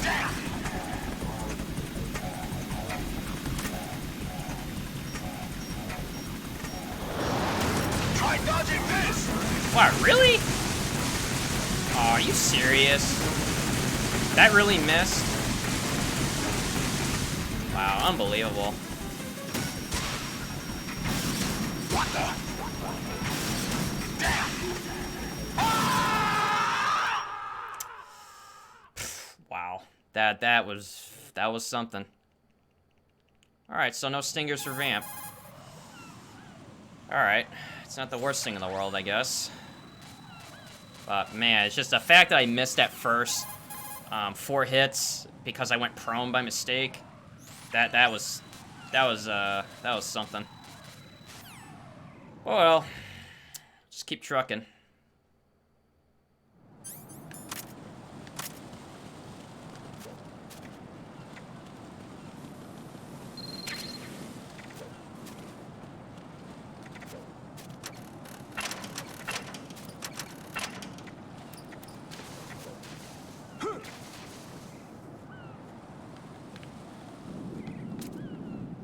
Speaker 3: Damn! Try dodging this!
Speaker 1: What, really? Oh, are you serious? That really missed? Wow, unbelievable.
Speaker 3: What the? Damn!
Speaker 1: Wow. That was something. Alright, so no stingers for Vamp. Alright. It's not the worst thing in the world, I guess. But man, it's just the fact that I missed that first 4 hits because I went prone by mistake. That was something. Well, just keep trucking.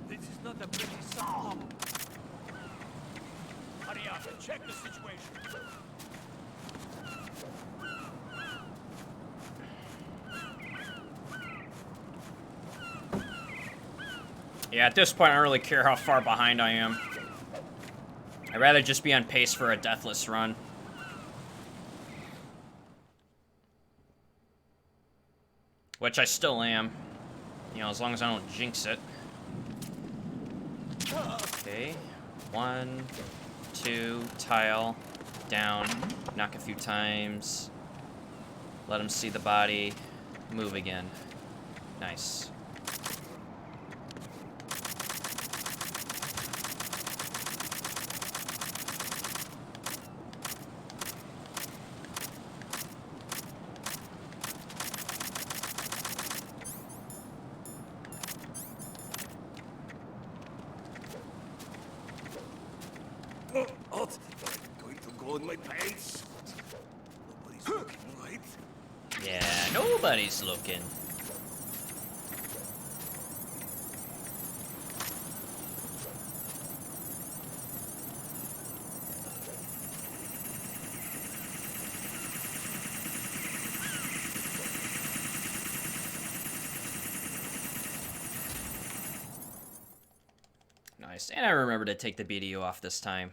Speaker 3: This is not a pretty song. Hurry up and check the situation.
Speaker 1: Yeah, at this point, I don't really care how far behind I am. I'd rather just be on pace for a deathless run. Which I still am. You know, as long as I don't jinx it. Okay. 1, 2, tile, down, knock a few times. Let him see the body. Move again. Nice.
Speaker 8: I'm going to go in my pants. Nobody's looking, right?
Speaker 1: Yeah, nobody's looking. Nice, and I remember to take the BDU off this time.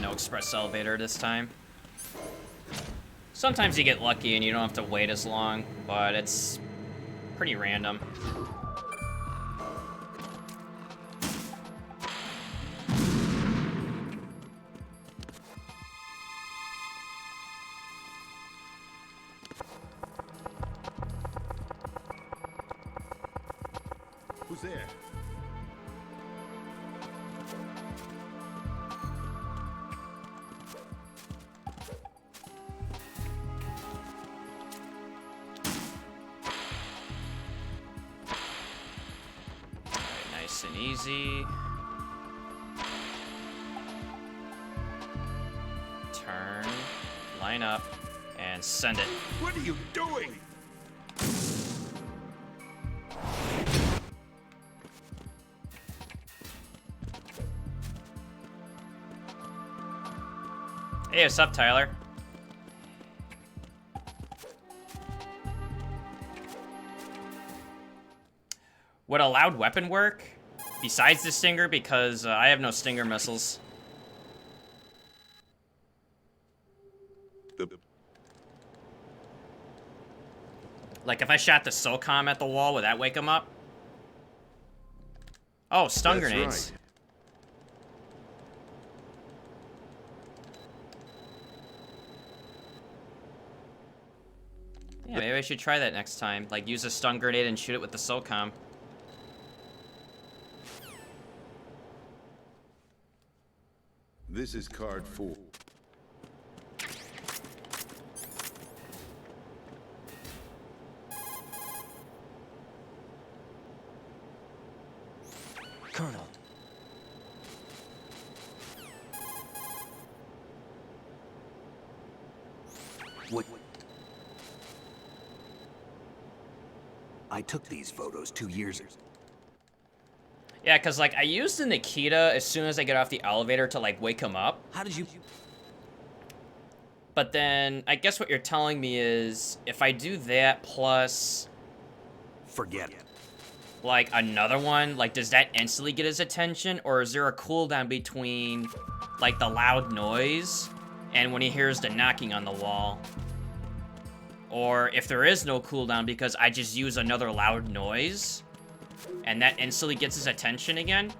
Speaker 1: No express elevator this time. Sometimes you get lucky and you don't have to wait as long, but it's pretty random.
Speaker 8: Who's there?
Speaker 1: Nice and easy. Turn, line up, and send it.
Speaker 8: What are you doing?
Speaker 1: Hey, what's up, Tyler? Would a loud weapon work? Besides the Stinger, because I have no Stinger missiles. Like, if I shot the SOCOM at the wall, would that wake him up? Oh, stun
Speaker 8: That's
Speaker 1: grenades.
Speaker 8: right.
Speaker 1: Yeah, maybe I should try that next time. Like, use a stun grenade and shoot it with the SOCOM.
Speaker 8: This is card 4.
Speaker 6: Colonel. What? I took these photos 2 years ago.
Speaker 1: Yeah, because, like, I used the Nikita as soon as I get off the elevator to, like, wake him up.
Speaker 6: How did you...
Speaker 1: But then, I guess what you're telling me is, if I do that plus,
Speaker 6: Forget it.
Speaker 1: like, another one, like, does that instantly get his attention? Or is there a cooldown between, like, the loud noise and when he hears the knocking on the wall? Or if there is no cooldown because I just use another loud noise and that instantly gets his attention again?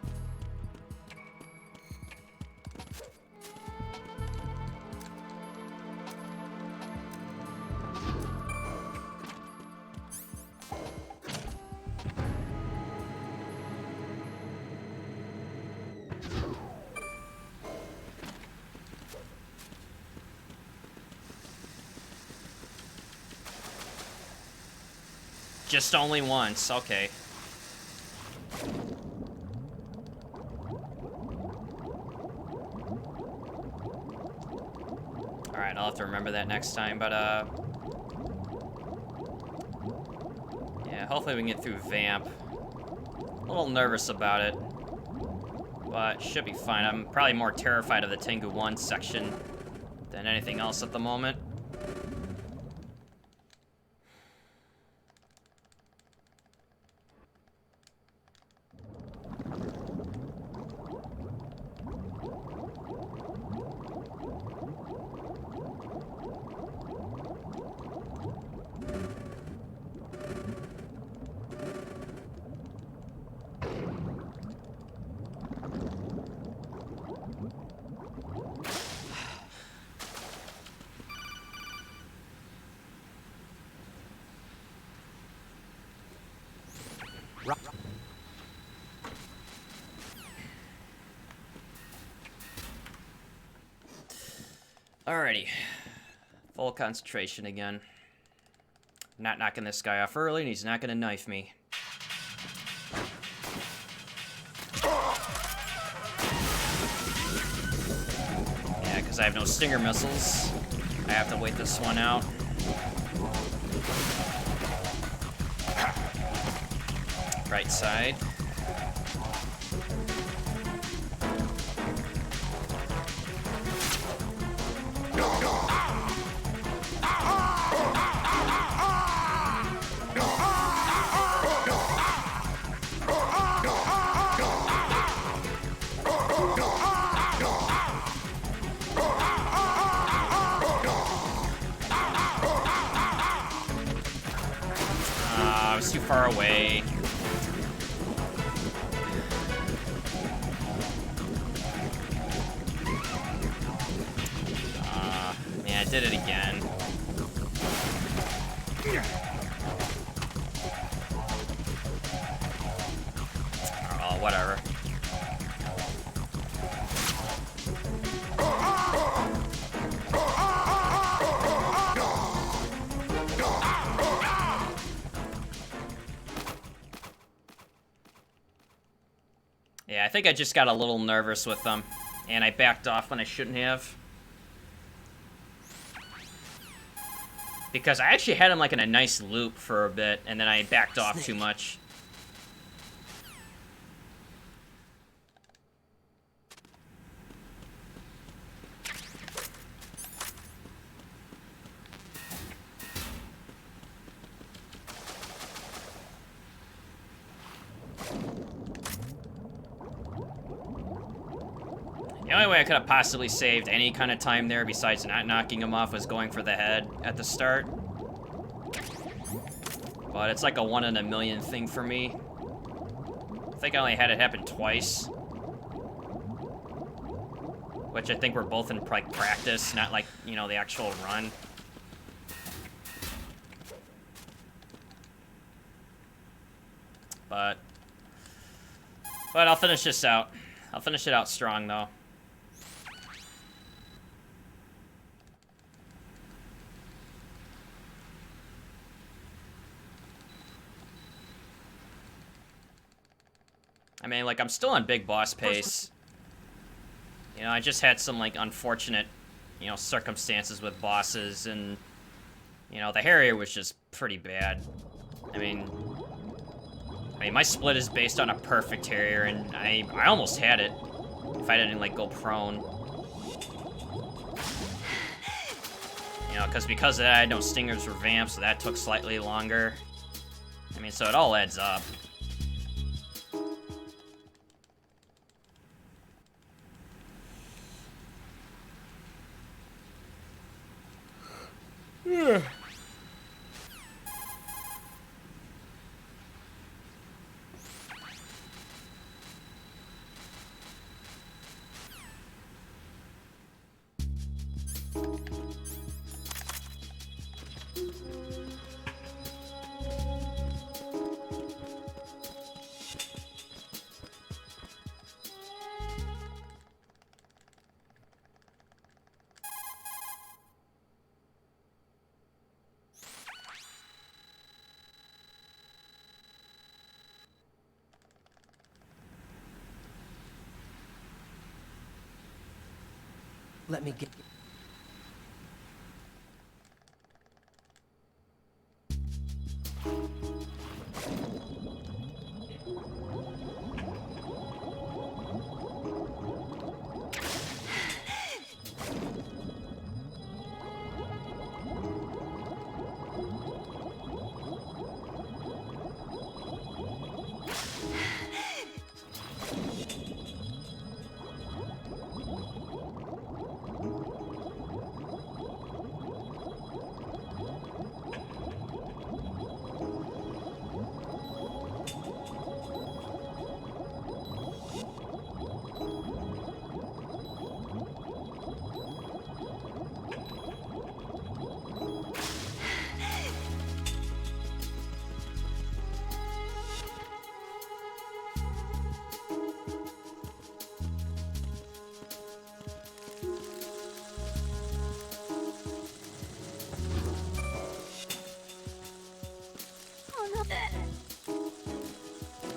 Speaker 1: Just only once, okay. Alright, I'll have to remember that next time, but, yeah, hopefully we can get through Vamp. A little nervous about it, but should be fine. I'm probably more terrified of the Tengu 1 section than anything else at the moment. Alrighty. Full concentration again. Not knocking this guy off early, and he's not gonna knife me. Yeah, because I have no Stinger missiles. I have to wait this one out. Right side. far away. Man, I did it again. Oh, whatever. Yeah, I think I just got a little nervous with them, and I backed off when I shouldn't have. Because I actually had him like in a nice loop for a bit, and then I backed off too much. The only way I could have possibly saved any kind of time there besides not knocking him off was going for the head at the start. But it's like a 1 in a million thing for me. I think I only had it happen twice. Which I think we're both in like practice, not like, you know, the actual run. But I'll finish this out. I'll finish it out strong though. I mean, like, I'm still on big boss pace. You know, I just had some, like, unfortunate, you know, circumstances with bosses, and, you know, the Harrier was just pretty bad. I mean, my split is based on a perfect Harrier, and I almost had it if I didn't, like, go prone. You know, because of that, I had no stingers or vamps, so that took slightly longer. I mean, so it all adds up. Yeah.
Speaker 9: Let me get...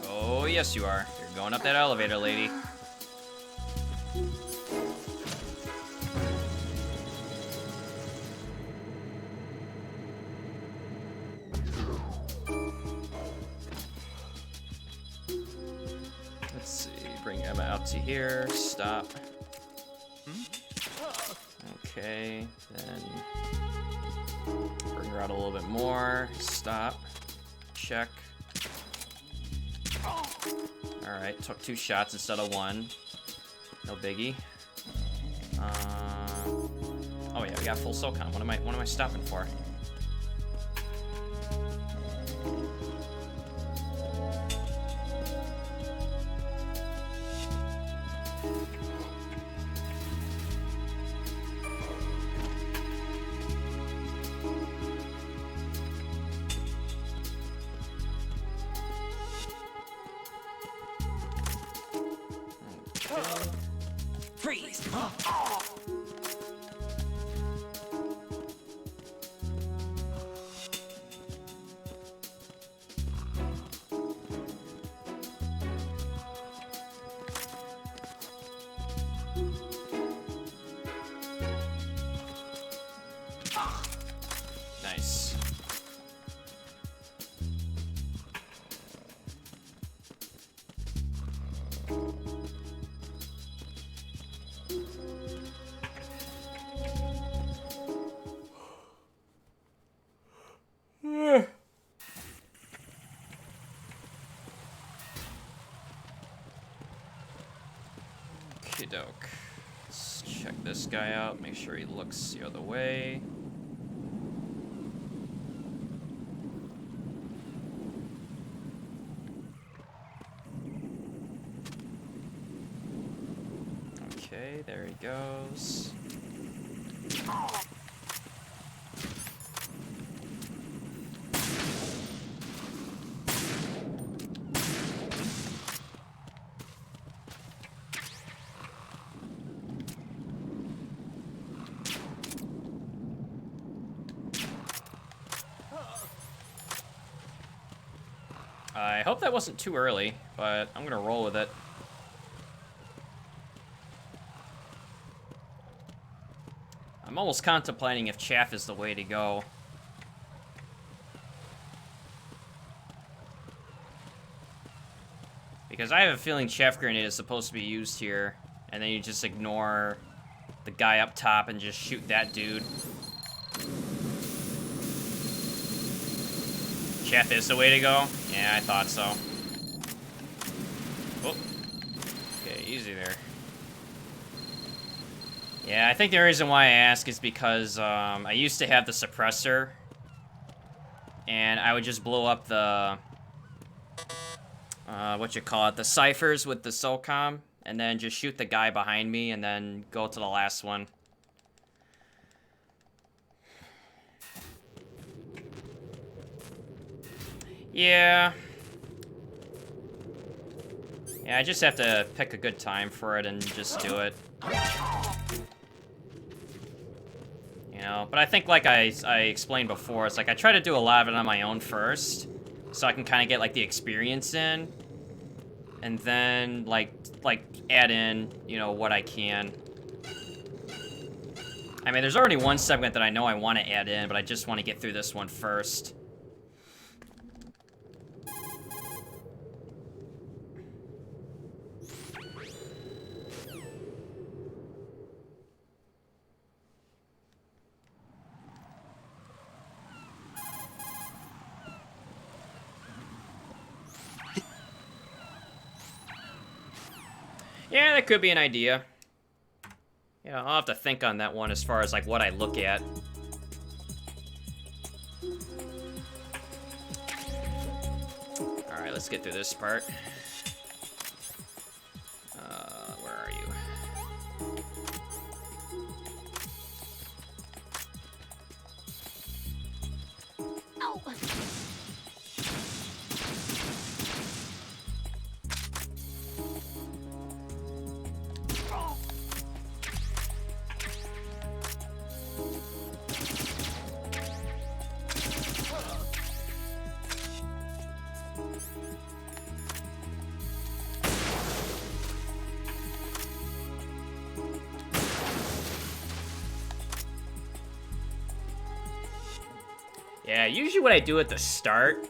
Speaker 9: Oh, yes you are. You're going up that elevator, lady. Let's see, bring Emma out to here, stop. Okay, then bring her out a little bit more, stop, check. Alright, took 2 shots instead of 1. No biggie. Oh yeah, we got full SOCOM. What am I stopping for?
Speaker 2: Freeze!
Speaker 1: Nice. Okey doke. Let's check this guy out, make sure he looks the other way. Okay, there he goes. I hope that wasn't too early, but I'm gonna roll with it. I'm almost contemplating if chaff is the way to go. Because I have a feeling chaff grenade is supposed to be used here, and then you just ignore the guy up top and just shoot that dude. Chaff is the way to go? Yeah, I thought so. Oh. Okay, easy there. Yeah, I think the reason why I ask is because I used to have the suppressor, and I would just blow up the, the ciphers with the SOCOM, and then just shoot the guy behind me, and then go to the last one. Yeah. Yeah, I just have to pick a good time for it and just do it. You know, but I think like I explained before, it's like I try to do a lot of it on my own first, so I can kind of get like the experience in, and then like add in, you know, what I can. I mean, there's already one segment that I know I want to add in, but I just want to get through this one first. Yeah, that could be an idea. Yeah, I'll have to think on that one as far as like what I look at. Alright, let's get through this part. Where are you?
Speaker 2: Ow!
Speaker 1: Yeah, usually what I do at the start,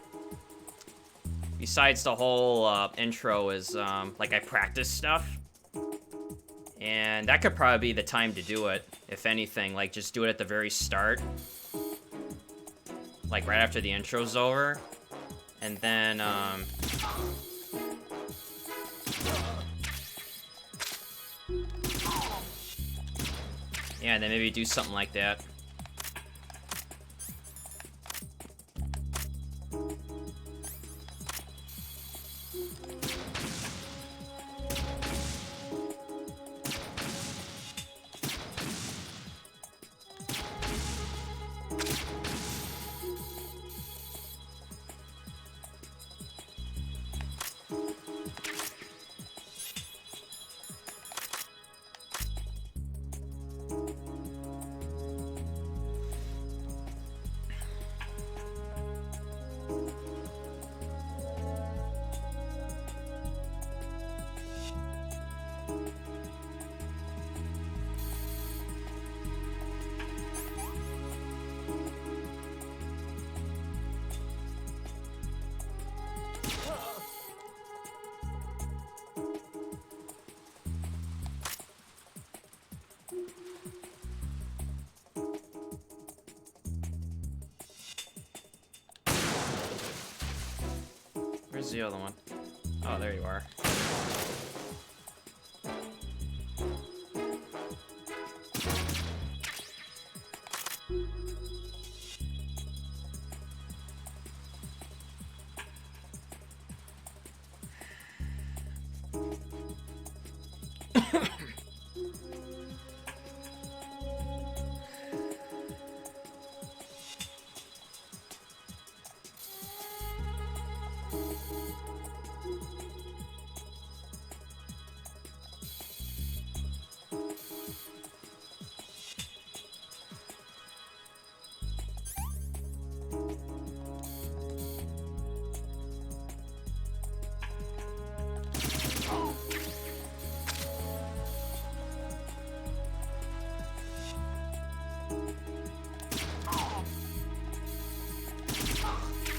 Speaker 1: besides the whole intro, is like I practice stuff. And that could probably be the time to do it, if anything. Like, just do it at the very start. Like, right after the intro's over. And then, yeah, then maybe do something like that. Where's the other one? Oh, there you are.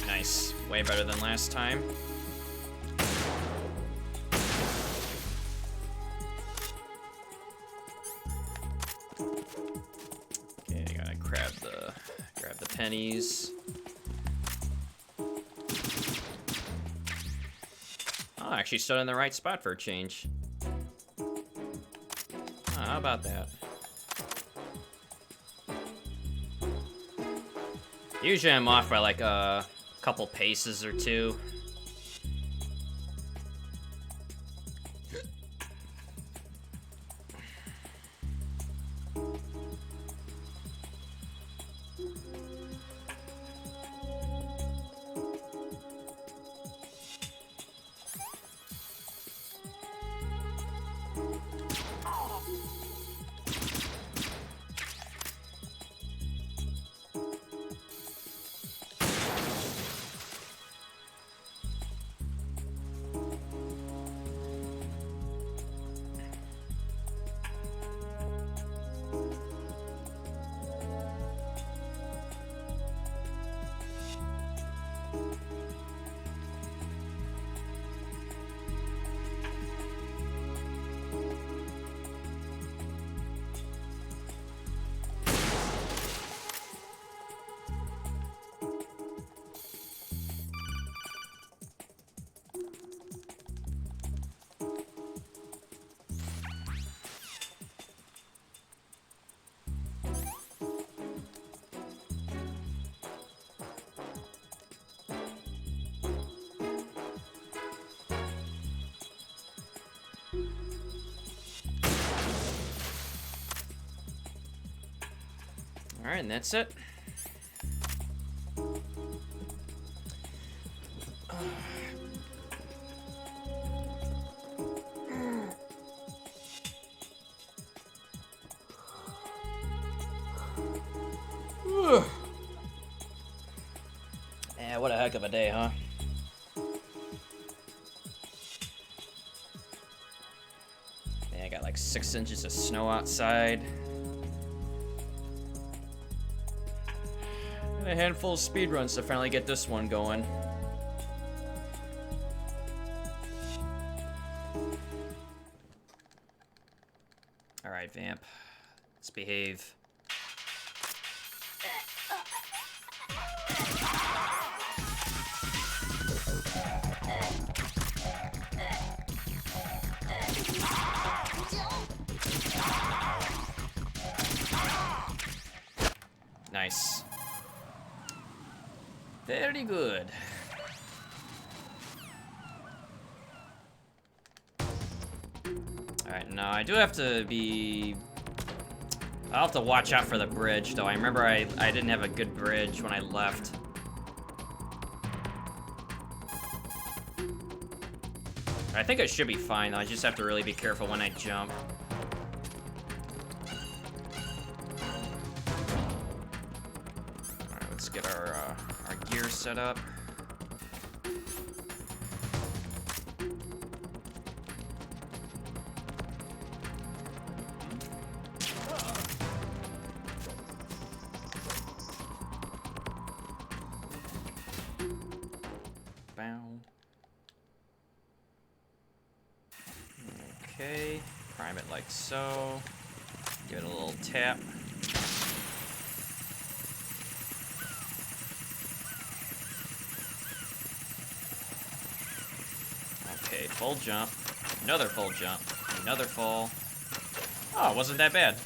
Speaker 1: Nice. Way better than last time. Okay, I gotta grab the pennies. Oh, I actually stood in the right spot for a change. Oh, how about that? Usually I'm off by like a couple paces or two. All right, and that's it. Yeah, what a heck of a day, huh? Yeah, I got like 6 inches of snow outside. And a handful of speedruns to finally get this one going. Alright, Vamp. Let's behave. Nice. Very good. Alright, now I do have to be... I'll have to watch out for the bridge, though. I remember I didn't have a good bridge when I left. I think it should be fine, though. I just have to really be careful when I jump. Alright, let's get our gear set up. Okay, prime it like so. Give it a little tap. Full jump. Another full jump. Another full. Oh, it wasn't that bad.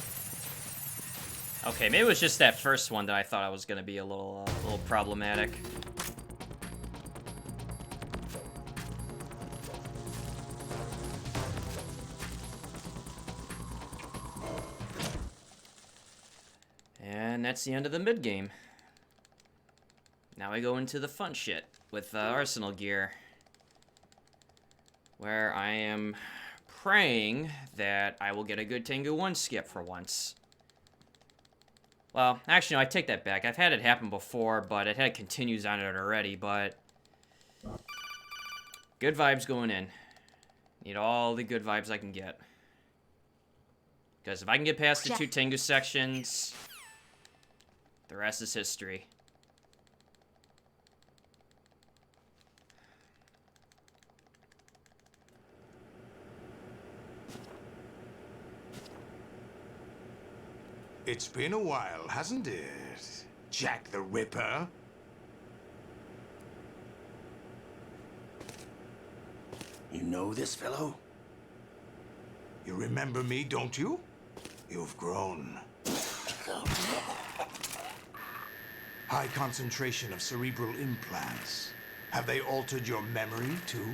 Speaker 1: Okay, maybe it was just that first one that I thought I was gonna be a little problematic. And that's the end of the mid-game. Now we go into the fun shit with Arsenal gear, where I am praying that I will get a good Tengu 1 skip for once. Well, actually, no, I take that back. I've had it happen before, but it had continues on it already, but... Good vibes going in. Need all the good vibes I can get. Because if I can get past the 2 Tengu sections, the rest is history.
Speaker 8: It's been a while, hasn't it, Jack the Ripper?
Speaker 6: You know this fellow?
Speaker 8: You remember me, don't you? You've grown. High concentration of cerebral implants. Have they altered your memory, too?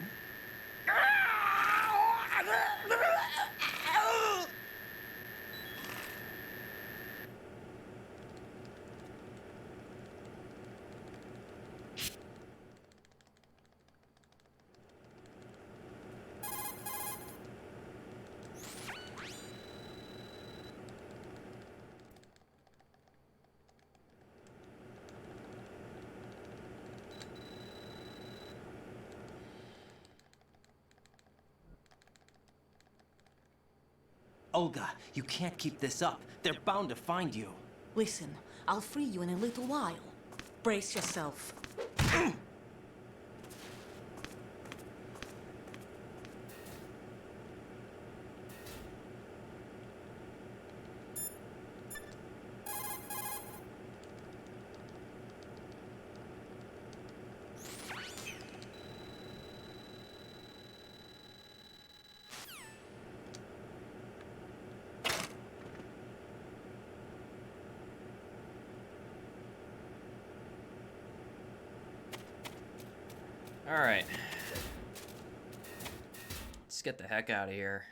Speaker 10: Olga, you can't keep this up. They're bound to find you.
Speaker 2: Listen, I'll free you in a little while. Brace yourself.
Speaker 1: Alright. Let's get the heck out of here.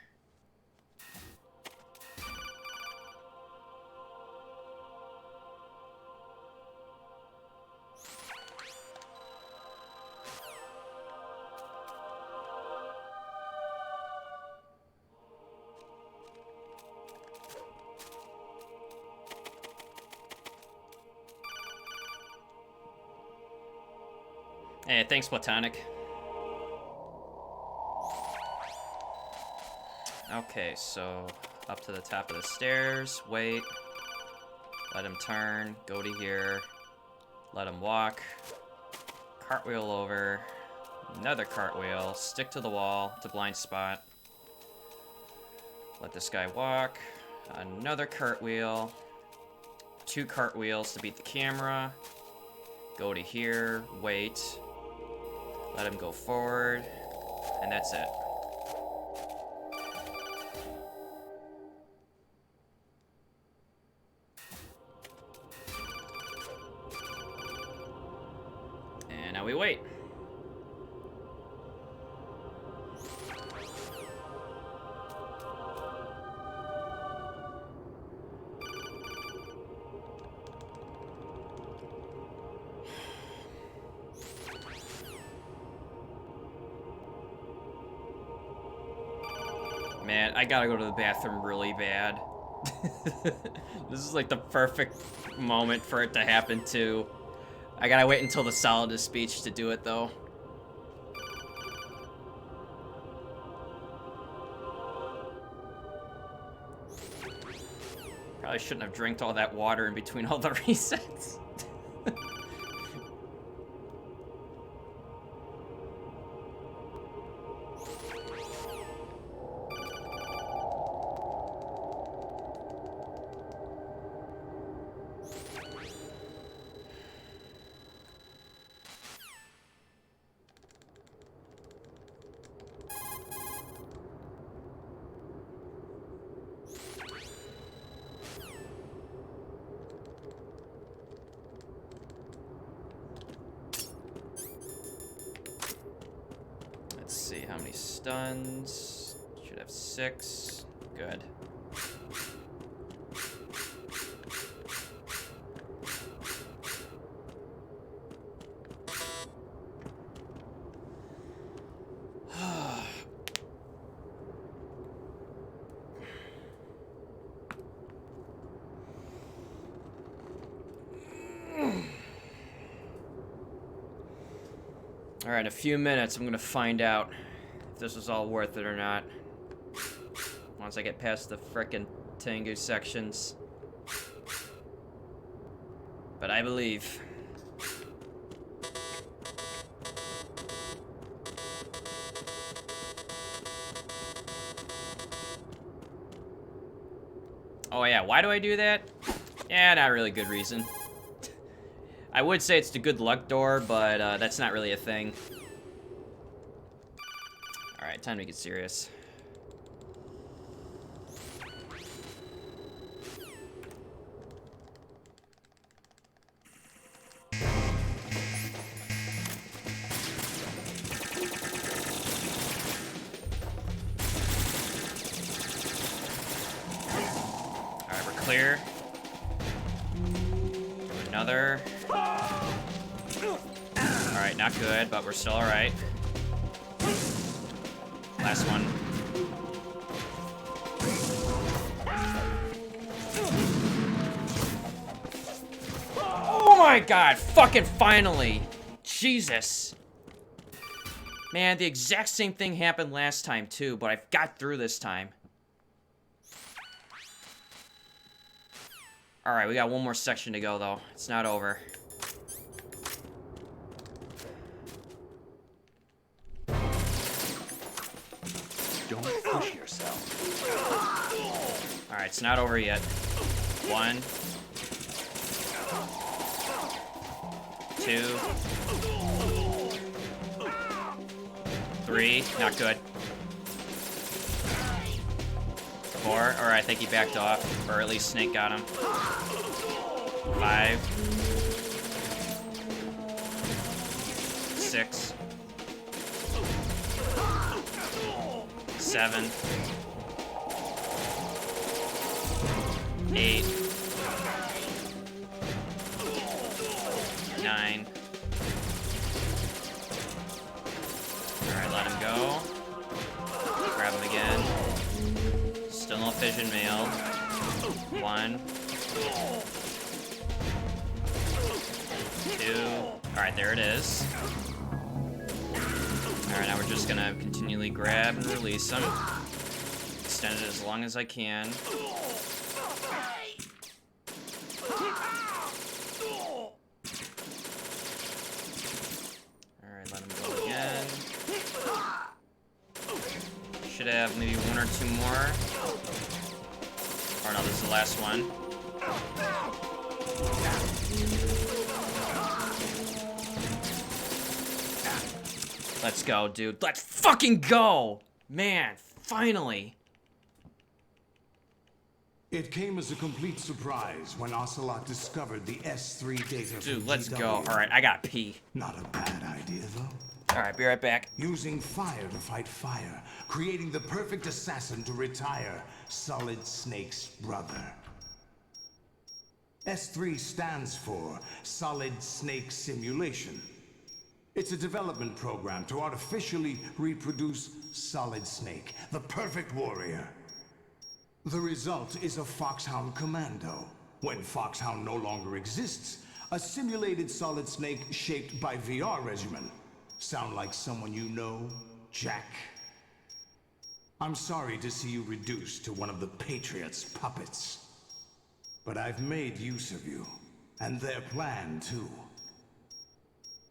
Speaker 1: Hey, thanks, Platonic. Okay, so up to the top of the stairs, wait, let him turn, go to here, let him walk, cartwheel over, another cartwheel, stick to the wall, to blind spot, let this guy walk, another cartwheel, 2 cartwheels to beat the camera, go to here, wait, let him go forward, and that's it. And now we wait. Man, I gotta go to the bathroom really bad. This is like the perfect moment for it to happen too. I gotta wait until the Solidus speech to do it though. Probably shouldn't have drank all that water in between all the resets. see, how many stuns? Should have 6. Good. Alright, in a few minutes I'm gonna find out if this was all worth it or not. Once I get past the frickin' Tengu sections. But I believe. Oh yeah, why do I do that? Yeah, not really good reason. I would say it's the good luck door, but that's not really a thing. Alright, time to get serious. Alright, we're clear. Another. Alright, not good, but we're still alright. Last one. Oh my god, fucking finally! Jesus. Man, the exact same thing happened last time too, but I've got through this time. Alright, we got one more section to go though. It's not over.
Speaker 6: Don't push yourself.
Speaker 1: Alright, it's not over yet. 1, 2, 3, not good. 4, alright, I think he backed off, or at least Snake got him. 5, 6, 7, 8, 9. Alright, let him go. Grab him again. Still no fission mail. 1, 2. Alright, there it is. Alright, now we're just gonna continually grab and release them. Extend it as long as I can. Alright, let him go again. Should have maybe 1 or 2 more. Or no, this is the last one. Let's go, dude. Let's fucking go! Man, finally.
Speaker 8: It came as a complete surprise when Ocelot discovered the S3 data.
Speaker 1: Dude, let's go. Alright, I gotta pee.
Speaker 8: Not a bad idea, though.
Speaker 1: Alright, be right back.
Speaker 8: Using fire to fight fire, creating the perfect assassin to retire Solid Snake's brother. S3 stands for Solid Snake Simulation. It's a development program to artificially reproduce Solid Snake, the perfect warrior. The result is a Foxhound Commando. When Foxhound no longer exists, a simulated Solid Snake shaped by VR regimen. Sound like someone you know, Jack? I'm sorry to see you reduced to one of the Patriots' puppets. But I've made use of you, and their plan too.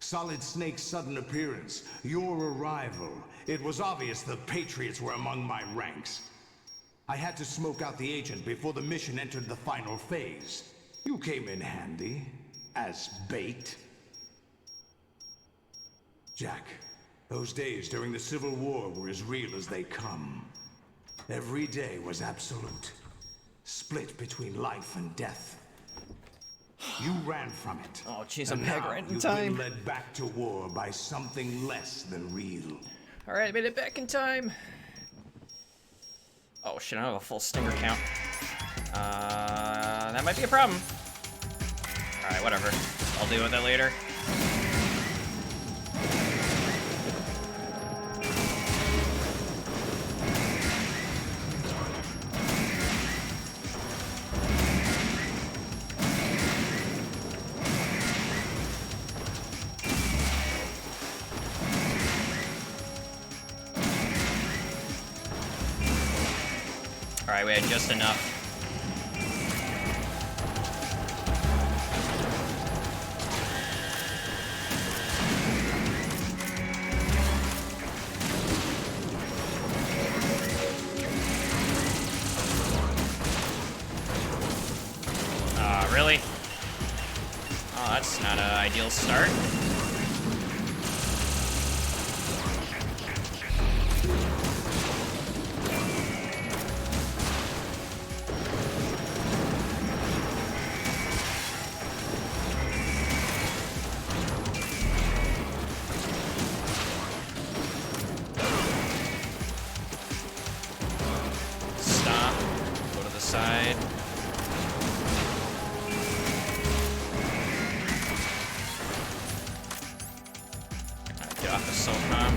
Speaker 8: Solid Snake's sudden appearance, your arrival. It was obvious the Patriots were among my ranks. I had to smoke out the agent before the mission entered the final phase. You came in handy, as bait. Jack, those days during the Civil War were as real as they come. Every day was absolute. Split between life and death. You ran from it.
Speaker 1: Oh, jeez, I'm back right in
Speaker 8: you've
Speaker 1: time.
Speaker 8: been led back to war by something less than real.
Speaker 1: Alright, I made it back in time. Oh shit, I don't have a full stinger count. That might be a problem. Alright, whatever. I'll deal with it later. Alright, we had just enough. Really? Oh, that's not an ideal start. Stop. Go to the side. Get off the SOCOM.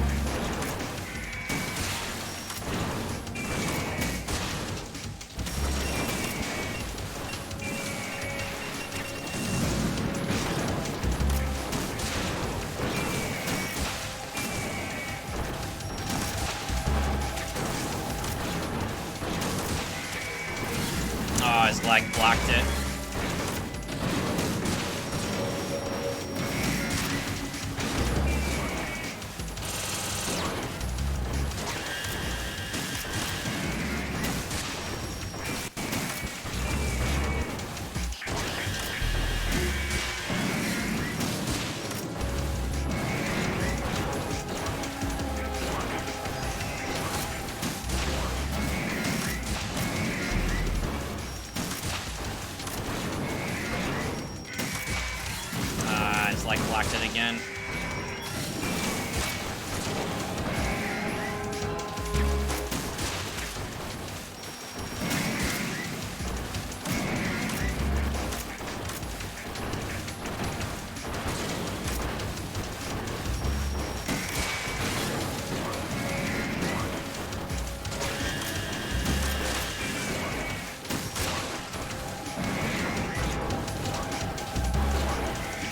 Speaker 1: Oh, his leg blocked it. Like blocked it again.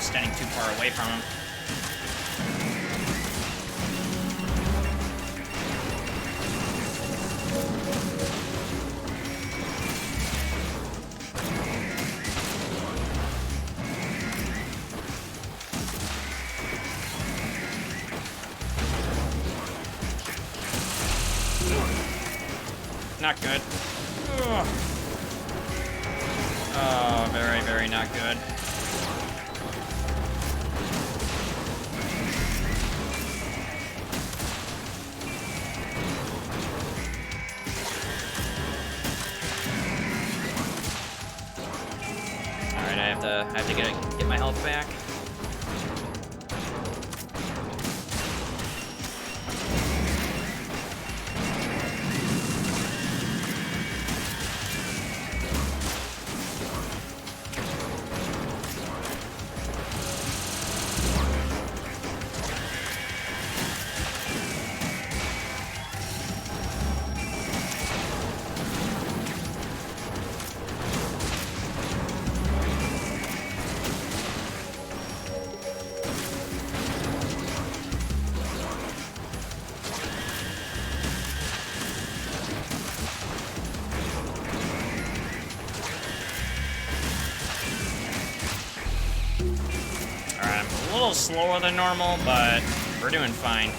Speaker 1: Standing too far away from him. Not good. Ugh. Oh, very, very not good. I have to get my health back. A little slower than normal, but we're doing fine.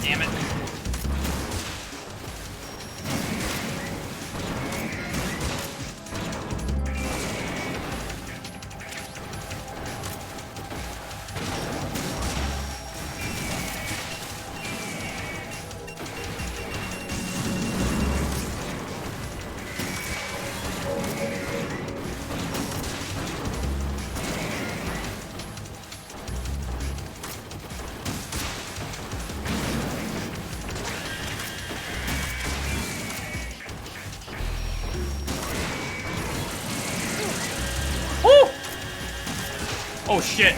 Speaker 1: Damn it. Oh shit.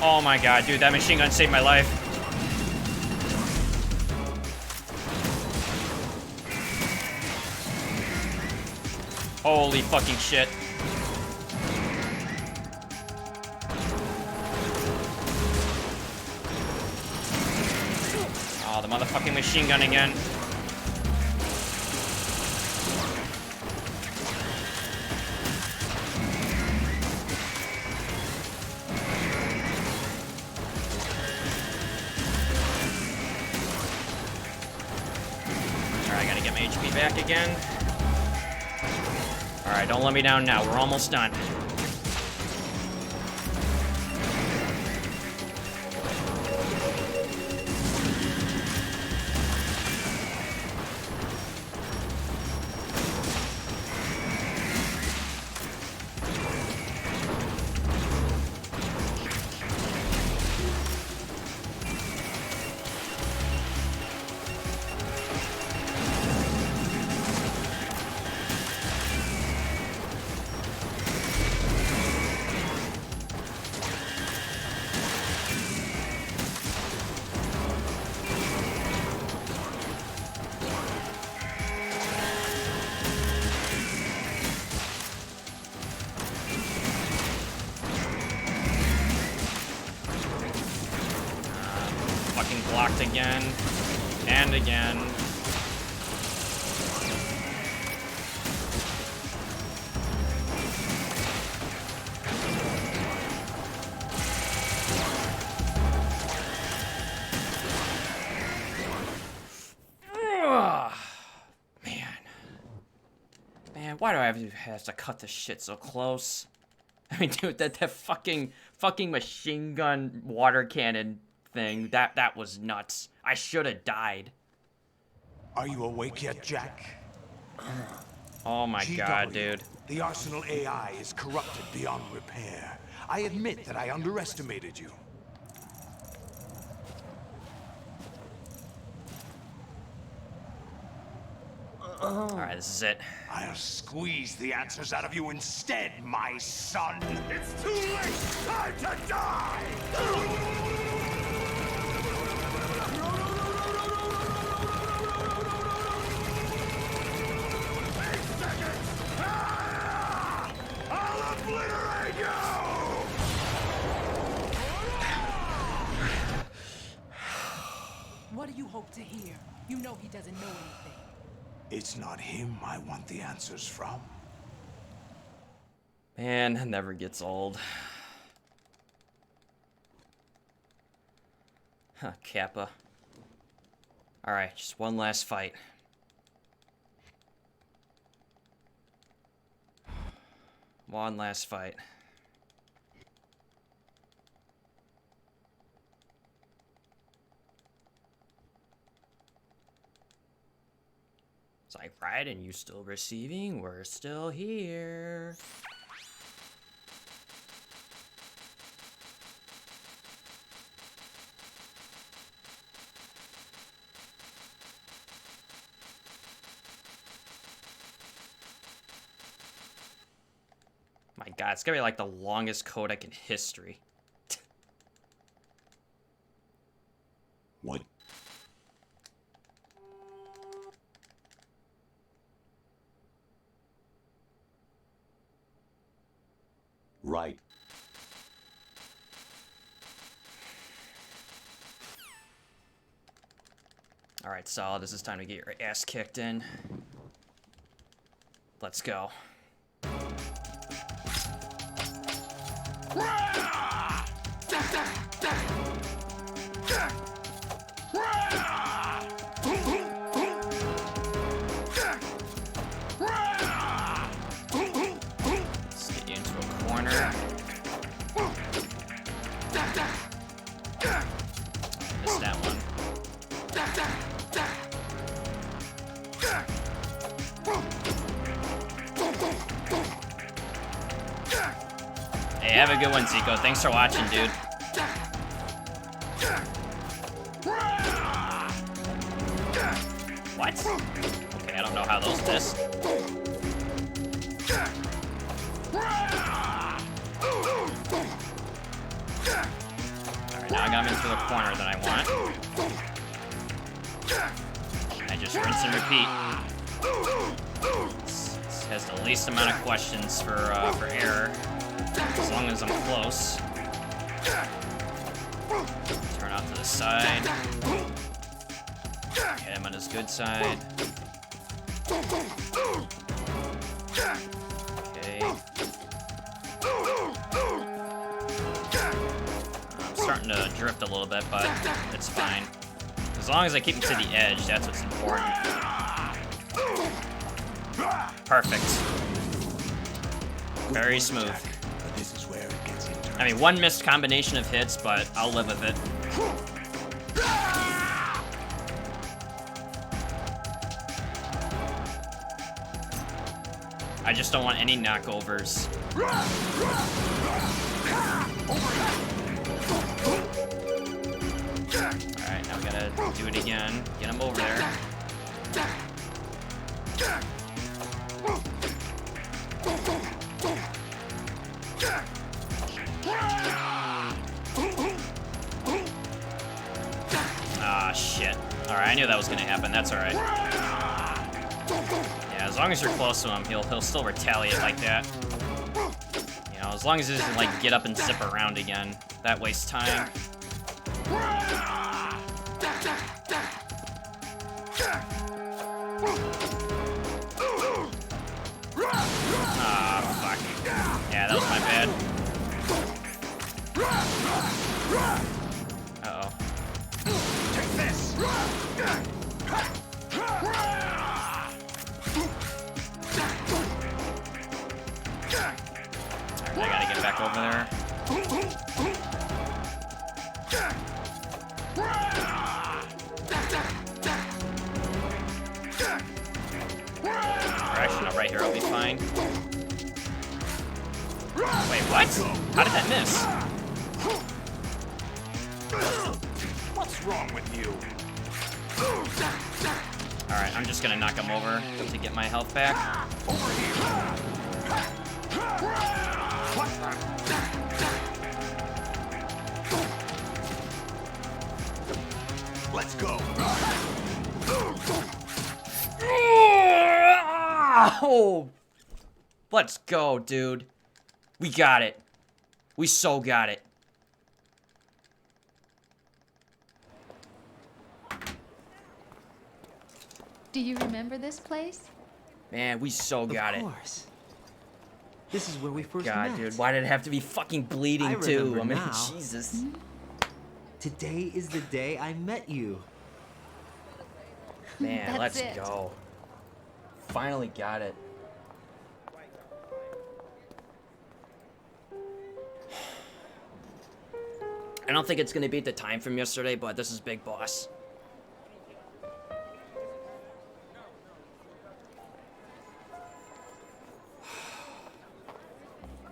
Speaker 1: Oh my god, dude, that machine gun saved my life. Holy fucking shit. Oh, the motherfucking machine gun again. Back again. Alright, don't let me down now. We're almost done. Blocked again, and again. Ugh. Man, why do I have to cut this shit so close? I mean, dude, that fucking machine gun water cannon thing, that was nuts. I should have died.
Speaker 8: Are you awake yet, Jack?
Speaker 1: Oh my god, dude.
Speaker 8: The Arsenal AI is corrupted beyond repair. I admit that I underestimated you.
Speaker 1: Alright, this is it.
Speaker 8: I'll squeeze the answers out of you instead, my son. It's too late! Time to die! I'll obliterate you!
Speaker 2: What do you hope to hear? You know he doesn't know anything.
Speaker 8: It's not him I want the answers from.
Speaker 1: Man, it never gets old. Huh, Kappa. Alright, just one last fight. One last fight. It's like, right, and you still receiving? We're still here. My god, it's gonna be like the longest codec in history.
Speaker 8: What? Right.
Speaker 1: Alright, Solid, this is time to get your ass kicked in. Let's go. Missed that one. Hey, have a good one, Zico. Thanks for watching, dude. What? Okay, I don't know how those missed. Alright, now I got him into the corner that I want. I just rinse and repeat. This has the least amount of questions for error. As long as I'm close. Turn out to the side. Hit him on his good side. Okay. I'm starting to drift a little bit, but it's fine. As long as I keep him to the edge, that's what's important. Perfect. Very smooth.
Speaker 6: This is where it gets interesting.
Speaker 1: I mean, one missed combination of hits, but I'll live with it. I just don't want any knockovers. Alright, now we gotta do it again. Get him over there. Ah, shit. Alright, I knew that was gonna happen. That's alright. Yeah, as long as you're close to him, he'll still retaliate like that. You know, as long as he doesn't, like, get up and zip around again. That wastes time. Ah, fuck. Yeah, that was my bad. Uh-oh.
Speaker 8: Take this!
Speaker 1: I gotta get back over there. Direction up right here, I'll be fine. Wait, what? How did that miss?
Speaker 8: What's wrong with you?
Speaker 1: Alright, I'm just gonna knock him over to get my health back.
Speaker 8: Over here! Let's go!
Speaker 1: Oh! Let's go, dude. We got it. We so got it.
Speaker 11: Do you remember this place?
Speaker 1: Man, we so got it.
Speaker 10: Of course. This is where we first
Speaker 1: God,
Speaker 10: met.
Speaker 1: dude, why did it have to be fucking bleeding
Speaker 10: I
Speaker 1: too?
Speaker 10: remember
Speaker 1: I mean,
Speaker 10: now.
Speaker 1: Jesus.
Speaker 10: Today is the day I met you.
Speaker 1: Man,
Speaker 11: That's
Speaker 1: let's
Speaker 11: it.
Speaker 1: go. Finally got it. I don't think it's gonna beat the time from yesterday, but this is Big Boss.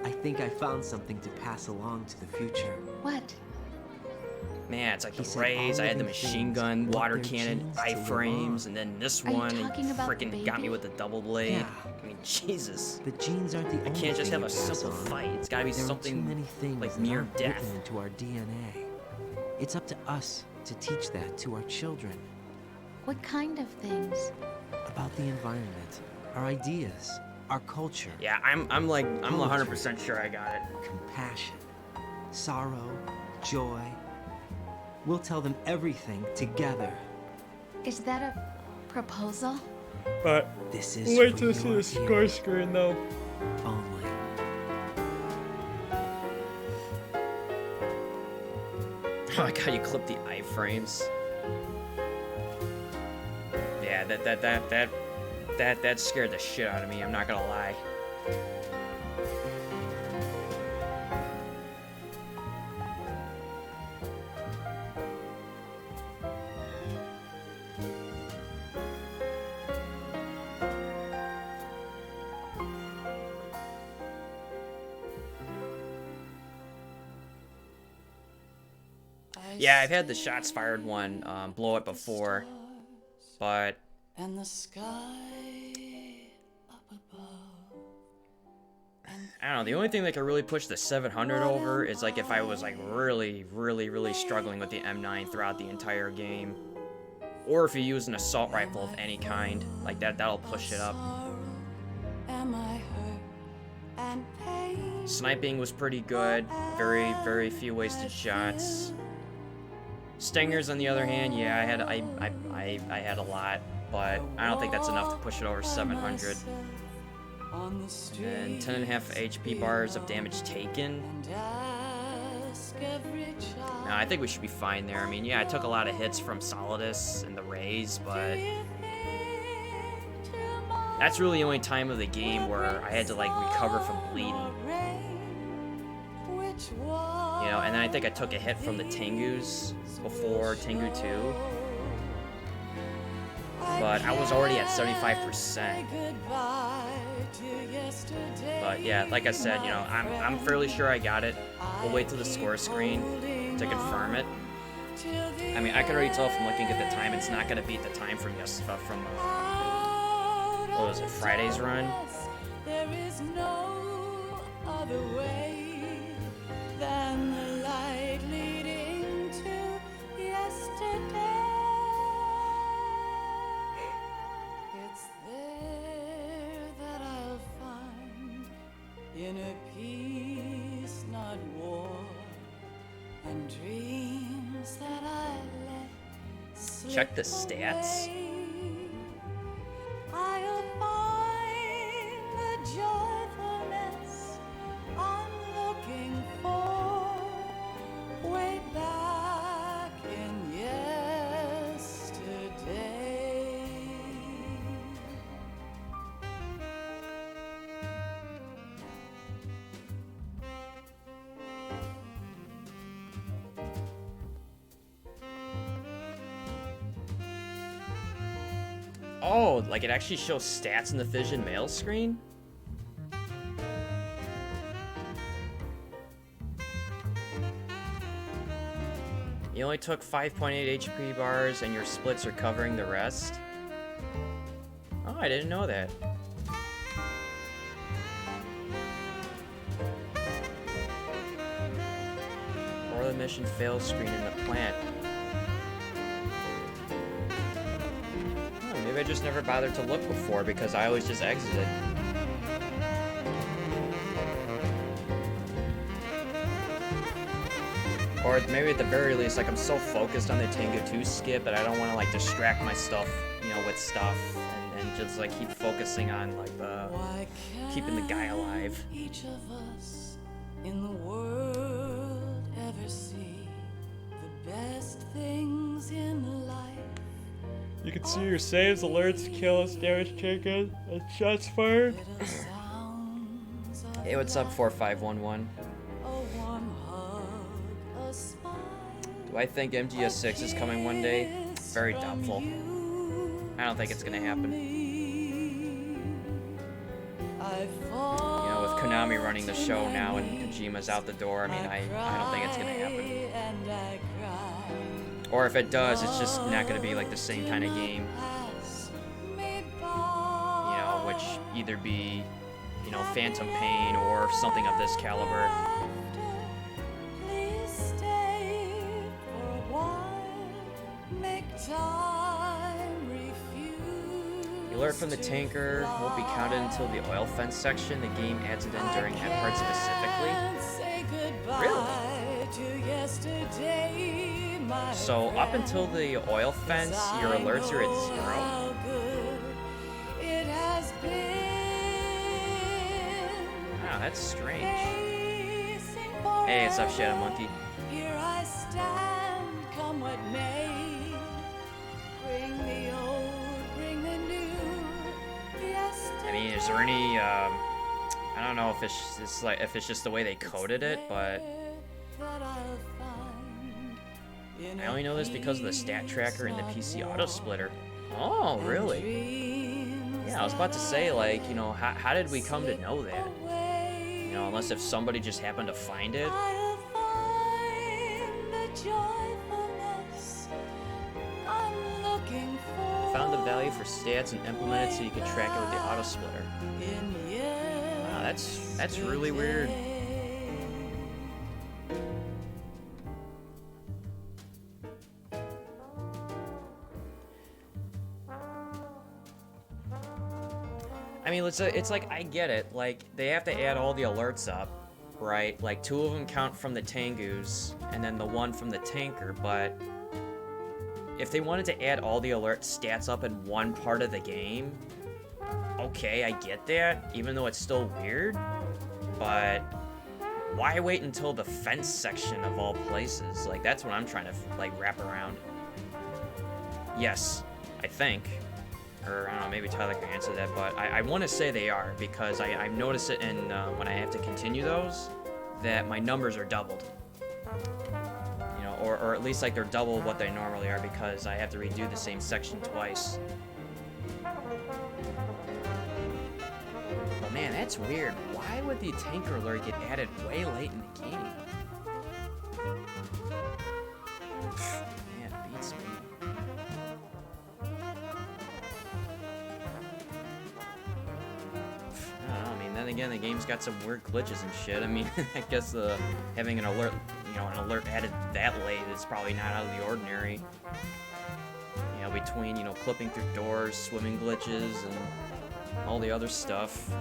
Speaker 10: I think I found something to pass along to the future.
Speaker 11: What?
Speaker 1: Man, it's like
Speaker 10: He
Speaker 1: the
Speaker 10: said
Speaker 1: rays,
Speaker 10: all
Speaker 1: I had the
Speaker 10: living
Speaker 1: machine
Speaker 10: things
Speaker 1: gun,
Speaker 10: want
Speaker 1: water
Speaker 10: their
Speaker 1: cannon,
Speaker 10: genes to live
Speaker 1: iframes,
Speaker 10: on.
Speaker 1: and then this
Speaker 11: Are you
Speaker 1: one, and
Speaker 11: talking about the
Speaker 1: freaking got me
Speaker 11: baby?
Speaker 1: with the double blade.
Speaker 10: Yeah.
Speaker 1: I mean, Jesus.
Speaker 10: The genes aren't the
Speaker 1: I
Speaker 10: only
Speaker 1: can't just
Speaker 10: thing
Speaker 1: have a
Speaker 10: you pass
Speaker 1: simple
Speaker 10: on.
Speaker 1: fight. It's gotta be
Speaker 10: There
Speaker 1: something
Speaker 10: are too many things
Speaker 1: like
Speaker 10: that
Speaker 1: near
Speaker 10: aren't
Speaker 1: death.
Speaker 10: written into our DNA. It's up to us to teach that to our children.
Speaker 11: What kind of things?
Speaker 10: About the environment, our ideas, our culture.
Speaker 1: Yeah, I'm 100% sure I got it.
Speaker 10: Compassion, sorrow, joy. We'll tell them everything together.
Speaker 11: Is that a proposal?
Speaker 1: But
Speaker 10: This is
Speaker 1: wait
Speaker 10: for
Speaker 1: till you see
Speaker 10: your
Speaker 1: the score
Speaker 10: ears
Speaker 1: screen though.
Speaker 10: only.
Speaker 1: Oh my god, you clipped the iframes. Yeah, that scared the shit out of me, I'm not gonna lie. Yeah, I've had the shots fired one blow it before, but
Speaker 2: and the sky up above.
Speaker 1: I don't know. The only thing that could really push the 700 over is like if I was like really struggling with the M9 throughout the entire game, or if you use an assault rifle of any kind, like that'll push it up.
Speaker 2: Am I hurt and pain?
Speaker 1: Sniping was pretty good. Very few wasted shots. Stingers, on the other hand, yeah, I had a lot, but I don't think that's enough to push it over 700. And then 10.5 HP bars of damage taken. No, I think we should be fine there. I mean, yeah, I took a lot of hits from Solidus and the Rays, but that's really the only time of the game where I had to like recover from bleeding. You know, and then I think I took a hit from the Tengus before Tengu 2. But I was already at 75%. But yeah, like I said, you know, I'm fairly sure I got it. We'll wait till the score screen to confirm it. I mean, I can already tell from looking at the time, it's not gonna beat the time from what was it, Friday's run?
Speaker 2: There is no other way than the light leading to yesterday. It's there that I'll find inner peace, not war, and dreams that I let slip.
Speaker 1: Check the stats.
Speaker 2: I'll find the joyfulness I'm looking for way back in yesterday.
Speaker 1: Oh, like it actually shows stats in the Vision Mail screen? You only took 5.8 HP bars and your splits are covering the rest? Oh, I didn't know that. Or the mission fails screen in the plant. Maybe I just never bothered to look before because I always just exited. Or maybe at the very least, like I'm so focused on the Tengu 2 skip that I don't want to like distract myself, you know, with stuff and just like keep focusing on like the keeping the guy alive.
Speaker 2: Each of us in the world ever see the best things in life.
Speaker 1: You can see your saves, alerts, kills, damage taken, and shots fired. Hey, what's up, 4511? Do I think MGS2 is coming one day? Very doubtful. I don't think it's gonna happen. You know, with Konami running the show now and Kojima's out the door, I mean, I don't think it's gonna happen. Or if it does, it's just not gonna be like the same kind of game. You know, which either be, you know, Phantom Pain or something of this caliber. The alert from the tanker won't be counted until the oil fence section. The game adds it in during that part specifically. Really? So up until the oil fence, your alerts are at 0? Wow, that's strange. Hey, what's up, Shadow Monkey?
Speaker 2: Here I stand, come what may. Bring the old, bring the new.
Speaker 1: I mean, is there any? I don't know if it's like if it's just the way they coded it, but I only know this because of the stat tracker and the PC auto splitter. Oh, really? Yeah, I was about to say, like, you know, how did we come to know that? You know, unless if somebody just happened to find it.
Speaker 2: I'll find the joyful
Speaker 1: found the value for stats and implemented so you can track it with the auto splitter. Wow, that's really weird. I mean, it's like, I get it. Like, they have to add all the alerts up, right? Like, 2 of them count from the Tengus, and then the 1 from the tanker, but if they wanted to add all the alert stats up in one part of the game, okay, I get that, even though it's still weird, but why wait until the fence section of all places? Like, that's what I'm trying to, like, wrap around. Yes, I think. Or, I don't know, maybe Tyler can answer that, but I want to say they are, because I notice it in, when I have to continue those, that my numbers are doubled. You know, or at least, like, they're double what they normally are, because I have to redo the same section twice. But man, that's weird. Why would the tanker alert get added way late in the game? Man, it beats me. Then again, the game's got some weird glitches and shit. I mean, I guess having an alert, an alert added that late is probably not out of the ordinary. You know, between, clipping through doors, swimming glitches, and all the other stuff.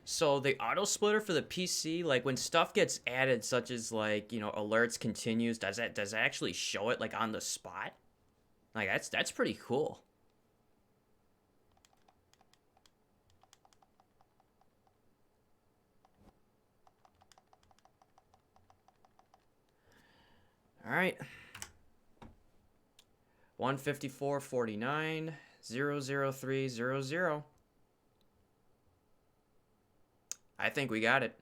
Speaker 1: So the auto splitter for the PC, like when stuff gets added, such as like, alerts continues, does it actually show it like on the spot? Like that's pretty cool. All right. 154.49 00300. I think we got it.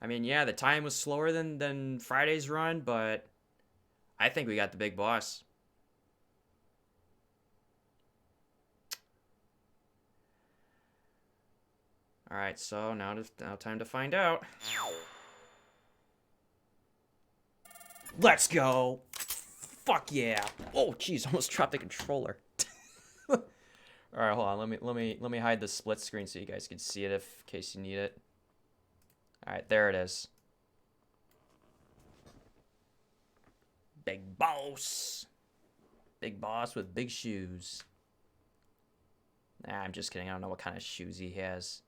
Speaker 1: I mean, yeah, the time was slower than Friday's run, but I think we got the big boss. All right, so now time to find out. Let's go. Fuck yeah. Oh, jeez, almost dropped the controller. All right, hold on. Let me hide the split screen so you guys can see it in case you need it. All right, there it is. Big boss. Big boss with big shoes. Nah, I'm just kidding. I don't know what kind of shoes he has.